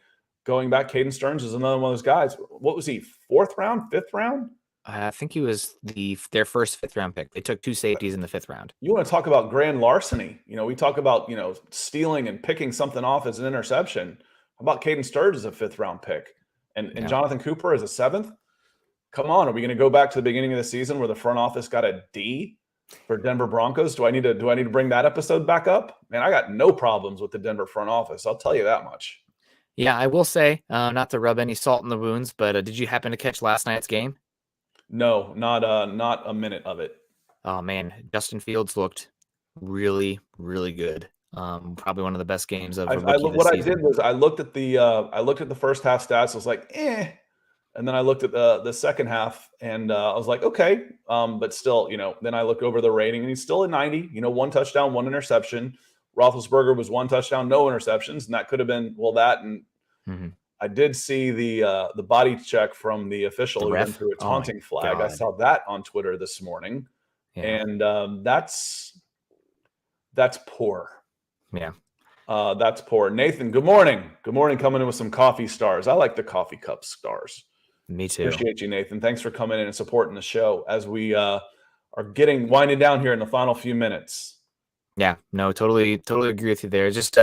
Going back, Caden Stearns is another one of those guys. What was he? 4th round, 5th round? I think he was their first 5th round pick. They took 2 safeties in the 5th round. You want to talk about grand larceny? We talk about stealing and picking something off as an interception. How about Caden Stearns as a 5th round pick, and Jonathan Cooper as a 7th? Come on, are we going to go back to the beginning of the season where the front office got a D for Denver Broncos? Do I need to bring that episode back up? Man, I got no problems with the Denver front office. I'll tell you that much. Yeah, I will say, not to rub any salt in the wounds, but did you happen to catch last night's game? No, not a minute of it. Oh man, Justin Fields looked really, really good. Probably one of the best games of what I did was I looked at the first half stats. I was like, and then I looked at the second half, and I was like, okay, but still, then I look over the rating, and he's still at 90. 1 touchdown, 1 interception. Roethlisberger was 1 touchdown, no interceptions, and that could have been that. And I did see the body check from the official who went through a taunting flag. God. I saw that on Twitter this morning, and that's poor. Yeah. That's poor. Nathan, good morning. Good morning. Coming in with some coffee stars. I like the coffee cup stars. Me too. Appreciate you, Nathan. Thanks for coming in and supporting the show as we are winding down here in the final few minutes. Yeah, no, totally agree with you there. Just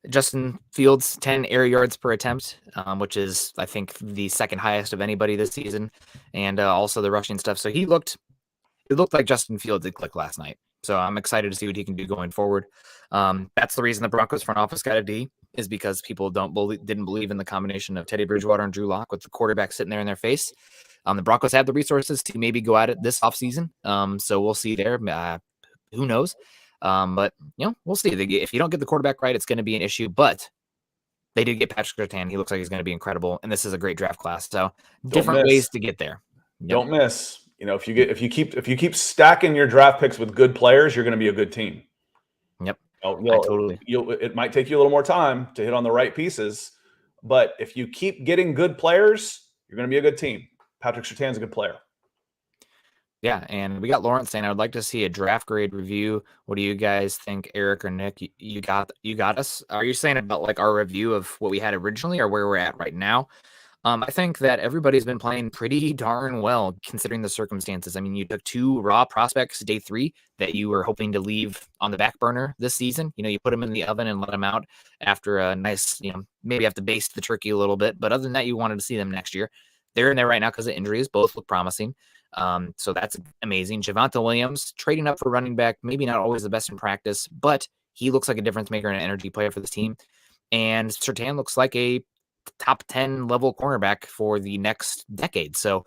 Justin Fields, 10 air yards per attempt, which is, I think, the second highest of anybody this season, and also the rushing stuff. So it looked like Justin Fields did click last night. So I'm excited to see what he can do going forward. That's the reason the Broncos front office got a D, is because people didn't believe in the combination of Teddy Bridgewater and Drew Lock with the quarterback sitting there in their face. The Broncos have the resources to maybe go at it this offseason. So we'll see there. Who knows? But we'll see. If you don't get the quarterback right, it's going to be an issue. But they did get Patrick Surtain. He looks like he's going to be incredible, and this is a great draft class. So different ways to get there. Yep. Don't miss. If you keep stacking your draft picks with good players, you're going to be a good team. Yep. It might take you a little more time to hit on the right pieces, but if you keep getting good players, you're going to be a good team. Patrick Surtain's a good player. Yeah, and we got Lawrence saying, I would like to see a draft grade review. What do you guys think, Eric or Nick? You got us? Are you saying about like our review of what we had originally or where we're at right now? I think that everybody's been playing pretty darn well considering the circumstances. I mean, you took 2 raw prospects day 3 that you were hoping to leave on the back burner this season. You put them in the oven and let them out after a nice, maybe have to baste the turkey a little bit. But other than that, you wanted to see them next year. They're in there right now because of injuries. Both look promising. So that's amazing. Javonte Williams trading up for running back, maybe not always the best in practice, but he looks like a difference maker and an energy player for this team. And Surtain looks like a top 10 level cornerback for the next decade. So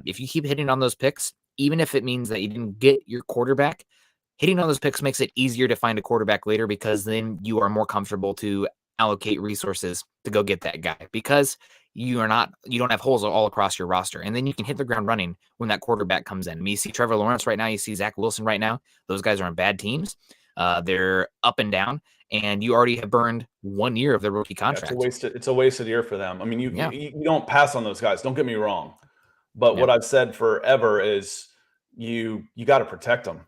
if you keep hitting on those picks, even if it means that you didn't get your quarterback, hitting on those picks makes it easier to find a quarterback later, because then you are more comfortable to allocate resources to go get that guy, because you don't have holes all across your roster. And then you can hit the ground running when that quarterback comes in. You see Trevor Lawrence right now. You see Zach Wilson right now. Those guys are on bad teams. They're up and down, and you already have burned 1 year of their rookie contract. It's a wasted year for them. I mean, you don't pass on those guys. Don't get me wrong. But what I've said forever is you got to protect them.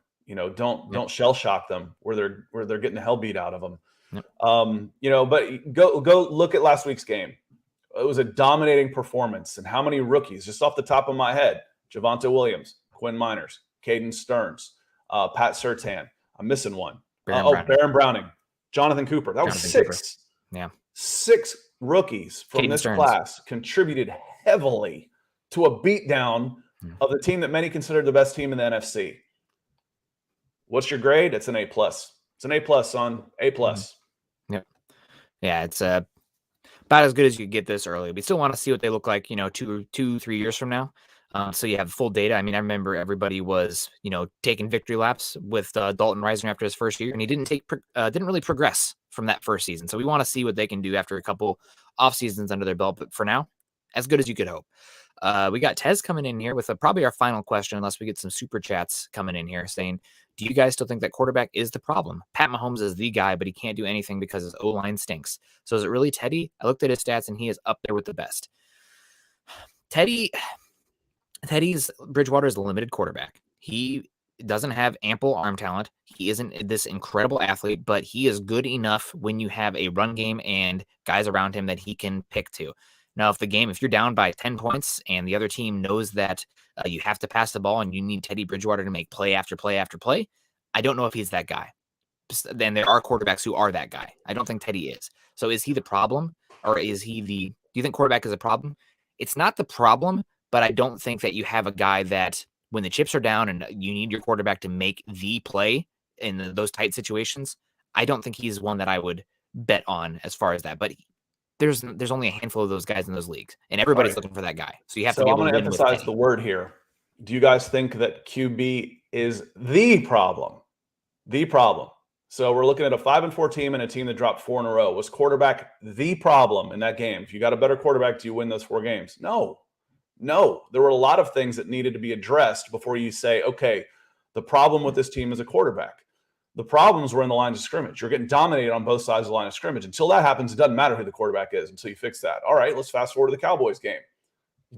Don't shell shock them where they're getting the hell beat out of them. But go look at last week's game. It was a dominating performance. And how many rookies, just off the top of my head? Javonte Williams, Quinn Miners, Caden Stearns, Pat Surtain. I'm missing one. Baron Browning, Jonathan Cooper. That was 6. Yeah. 6 rookies from this class contributed heavily to a beatdown of the team that many consider the best team in the NFC. What's your grade? It's an A+. It's an A+, son. A+. Yep. Yeah, it's about as good as you get this early. We still want to see what they look like, 2-3 years from now. So you have full data. I mean, I remember everybody was, taking victory laps with Dalton Risner after his first year, and he didn't really progress from that first season. So we want to see what they can do after a couple off seasons under their belt. But for now, as good as you could hope. We got Tez coming in here with probably our final question, unless we get some super chats coming in here saying, do you guys still think that quarterback is the problem? Pat Mahomes is the guy, but he can't do anything because his O-line stinks. So is it really Teddy? I looked at his stats, and he is up there with the best. Teddy's Bridgewater is a limited quarterback. He doesn't have ample arm talent. He isn't this incredible athlete, but he is good enough when you have a run game and guys around him that he can pick to. Now, if you're down by 10 points and the other team knows that you have to pass the ball and you need Teddy Bridgewater to make play after play after play, I don't know if he's that guy. Then there are quarterbacks who are that guy. I don't think Teddy is. So is he the problem, or is he do you think quarterback is a problem? It's not the problem, but I don't think that you have a guy that when the chips are down and you need your quarterback to make the play in those tight situations, I don't think he's one that I would bet on as far as that. But there's only a handful of those guys in those leagues, and everybody's looking for that guy. So you have to be I'm able to going to win with emphasize Teddy. the word here. Do you guys think that QB is the problem? The problem. So we're looking at a 5-4 team and a team that dropped 4 in a row. Was quarterback the problem in that game? If you got a better quarterback, do you win those 4 games? No. There were a lot of things that needed to be addressed before you say, okay, the problem with this team is a quarterback. The problems were in the line of scrimmage. You're getting dominated on both sides of the line of scrimmage. Until that happens, it doesn't matter who the quarterback is until you fix that. All right, let's fast forward to the Cowboys game.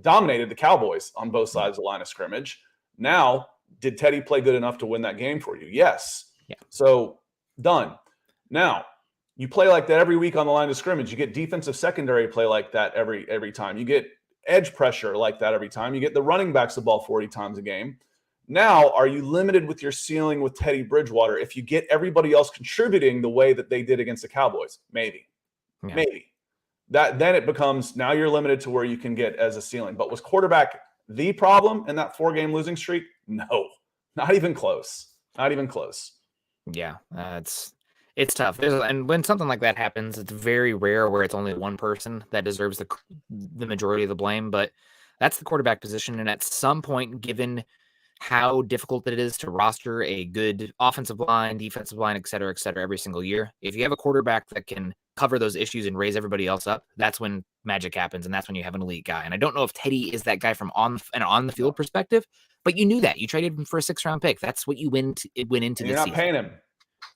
Dominated the Cowboys on both sides of the line of scrimmage. Now, did Teddy play good enough to win that game for you? Yes. Yeah. So, done. Now, you play like that every week on the line of scrimmage. You get defensive secondary play like that every time. You get edge pressure like that every time. You get the running backs the ball 40 times a game. Now, are you limited with your ceiling with Teddy Bridgewater if you get everybody else contributing the way that they did against the Cowboys? Maybe. Yeah. Maybe. Then it becomes now you're limited to where you can get as a ceiling. But was quarterback the problem in that 4-game losing streak? No. Not even close. Not even close. Yeah, it's tough. And when something like that happens, it's very rare where it's only one person that deserves the majority of the blame. But that's the quarterback position, and at some point, given how difficult it is to roster a good offensive line, defensive line, et cetera, every single year, if you have a quarterback that can cover those issues and raise everybody else up, that's when magic happens, and that's when you have an elite guy. And I don't know if Teddy is that guy from on the field perspective, but you knew that. You traded him for a 6th-round pick. That's what you went into and this you're not season. paying him.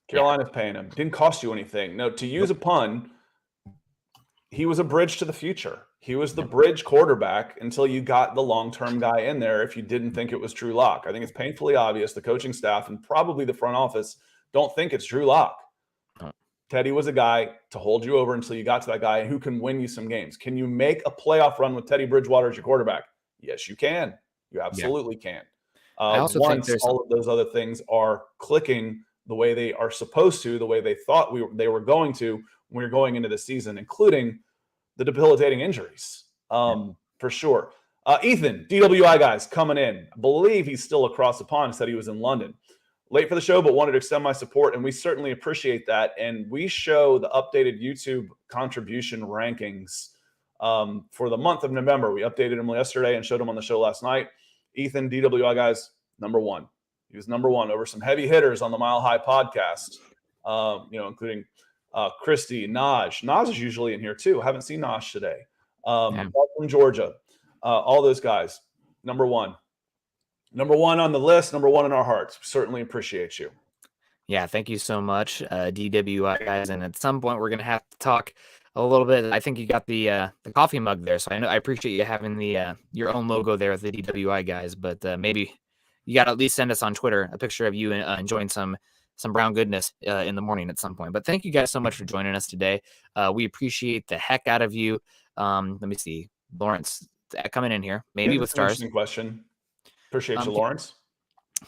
Carolina's paying him. Didn't cost you anything. No, to use a pun, he was a bridge to the future. He was the bridge quarterback until you got the long-term guy in there if you didn't think it was Drew Lock. I think it's painfully obvious the coaching staff and probably the front office don't think it's Drew Lock. Teddy was a guy to hold you over until you got to that guy who can win you some games. Can you make a playoff run with Teddy Bridgewater as your quarterback? Yes, you can. You absolutely can. I also once think all of those other things are clicking the way they are supposed to, the way they thought they were going to when we were going into the season, including the debilitating injuries, for sure. Ethan, DWI guys, coming in. I believe he's still across the pond. Said he was in London. Late for the show, but wanted to extend my support, and we certainly appreciate that. And we show the updated YouTube contribution rankings for the month of November. We updated them yesterday and showed them on the show last night. Ethan, DWI guys, number 1. He was number 1 over some heavy hitters on the Mile High podcast, including Christy, Naj. Naj is usually in here too. I haven't seen Naj today. From Georgia. All those guys, number 1. Number 1 on the list, number 1 in our hearts. Certainly appreciate you. Yeah, thank you so much, DWI guys. And at some point, we're going to have to talk a little bit. I think you got the coffee mug there, so I appreciate you having the your own logo there with the DWI guys. But maybe you got to at least send us on Twitter a picture of you enjoying some brown goodness in the morning at some point. But thank you guys so much for joining us today. We appreciate the heck out of you. Let me see, Lawrence coming in here, maybe with stars. Interesting question. Appreciate you, Lawrence.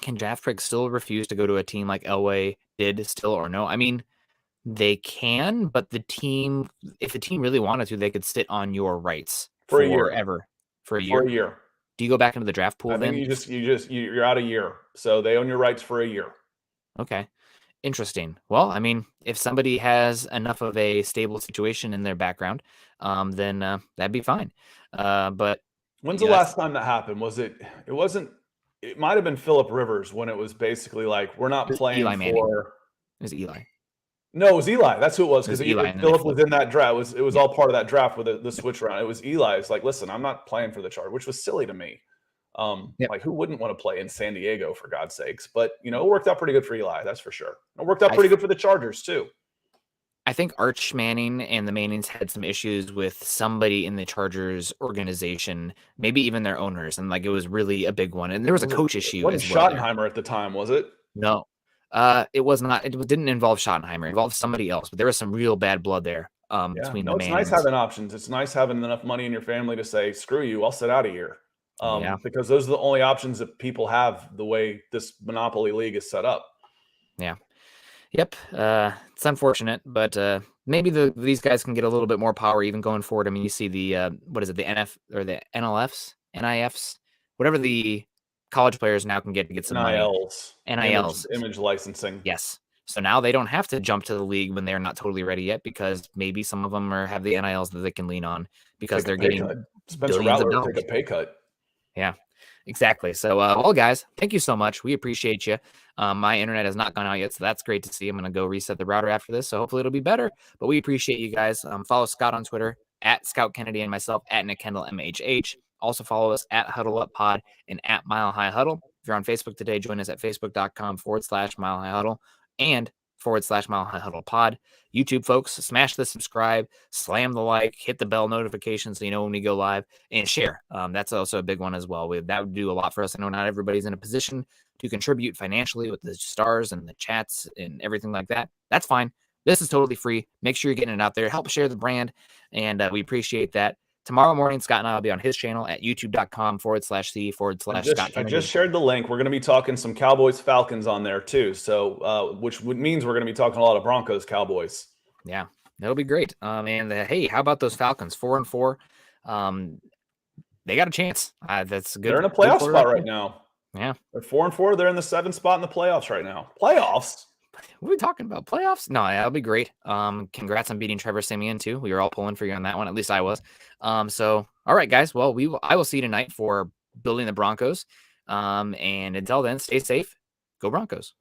Can Jafrick still refuse to go to a team like Elway did still or no? I mean, they can, but if the team really wanted to, they could sit on your rights for a year. For a year. Do you go back into the draft pool then? I think you're out a year. So they own your rights for a year. Okay. Interesting. Well, I mean, if somebody has enough of a stable situation in their background, then that'd be fine. But when's the last time that happened? It might have been Phillip Rivers when it was basically like, we're not playing Eli Manning. for. It was Eli. No, it was Eli. That's who it was. Because Phillip was in that draft. It was all part of that draft with the switch around. It was Eli. It's like, listen, I'm not playing for the Chargers, which was silly to me. Like, who wouldn't want to play in San Diego, for God's sakes? But, it worked out pretty good for Eli. That's for sure. It worked out pretty good for the Chargers, too. I think Arch Manning and the Mannings had some issues with somebody in the Chargers organization, maybe even their owners, and like it was really a big one. And there was a coach It issue wasn't as well there. Schottenheimer at the time, was it? No, it was not. It didn't involve Schottenheimer. It involved somebody else, but there was some real bad blood there Yeah. between the No, it's nice Mannings. having options. It's nice having enough money in your family to say, "Screw you, I'll sit out a year." Yeah, Because those are the only options that people have the way this monopoly league is set up. yeah. Yep. It's unfortunate, but maybe these guys can get a little bit more power even going forward. I mean, you see the what is it, the NF or the NLFs, NIFs, whatever the college players now can get to get some money. NILs, NILs. image licensing. Yes. So now they don't have to jump to the league when they're not totally ready yet because maybe some of them have the NILs that they can lean on because Take a they're pay getting cut. Spencer billions of Rattler would dollars. take a pay cut. Yeah, exactly. So, well, guys, thank you so much. We appreciate you. My internet has not gone out yet, so that's great to see. I'm going to go reset the router after this, so hopefully it'll be better. But we appreciate you guys. Follow Scott on Twitter at Scout Kennedy and myself at Nick Kendell MHH. Also follow us at Huddle Up Pod and at Mile High Huddle. If you're on Facebook today, join us at facebook.com/Mile High Huddle and /Mile High Huddle Pod. YouTube folks, smash the subscribe, slam the like, hit the bell notification so you know when we go live, and share. That's also a big one as well. That would do a lot for us. I know not everybody's in a position to contribute financially with the stars and the chats and everything like that. That's fine. This is totally free. Make sure you're getting it out there. Help share the brand, and we appreciate that. Tomorrow morning, Scott and I will be on his channel at youtube.com/C/Scott I Kennedy. just shared the link. We're going to be talking some Cowboys Falcons on there too. So, which means we're going to be talking a lot of Broncos Cowboys. Yeah, that'll be great. And hey, how about those Falcons? 4-4. They got a chance. That's good. They're in a playoff spot right now. Yeah. They're 4-4. They're in the 7th spot in the playoffs right now. Playoffs? What are we talking about? Playoffs? No, that'll be great. Congrats on beating Trevor Siemian too. We were all pulling for you on that one. At least I was. So all right, guys. Well, I will see you tonight for building the Broncos. And until then, stay safe. Go Broncos.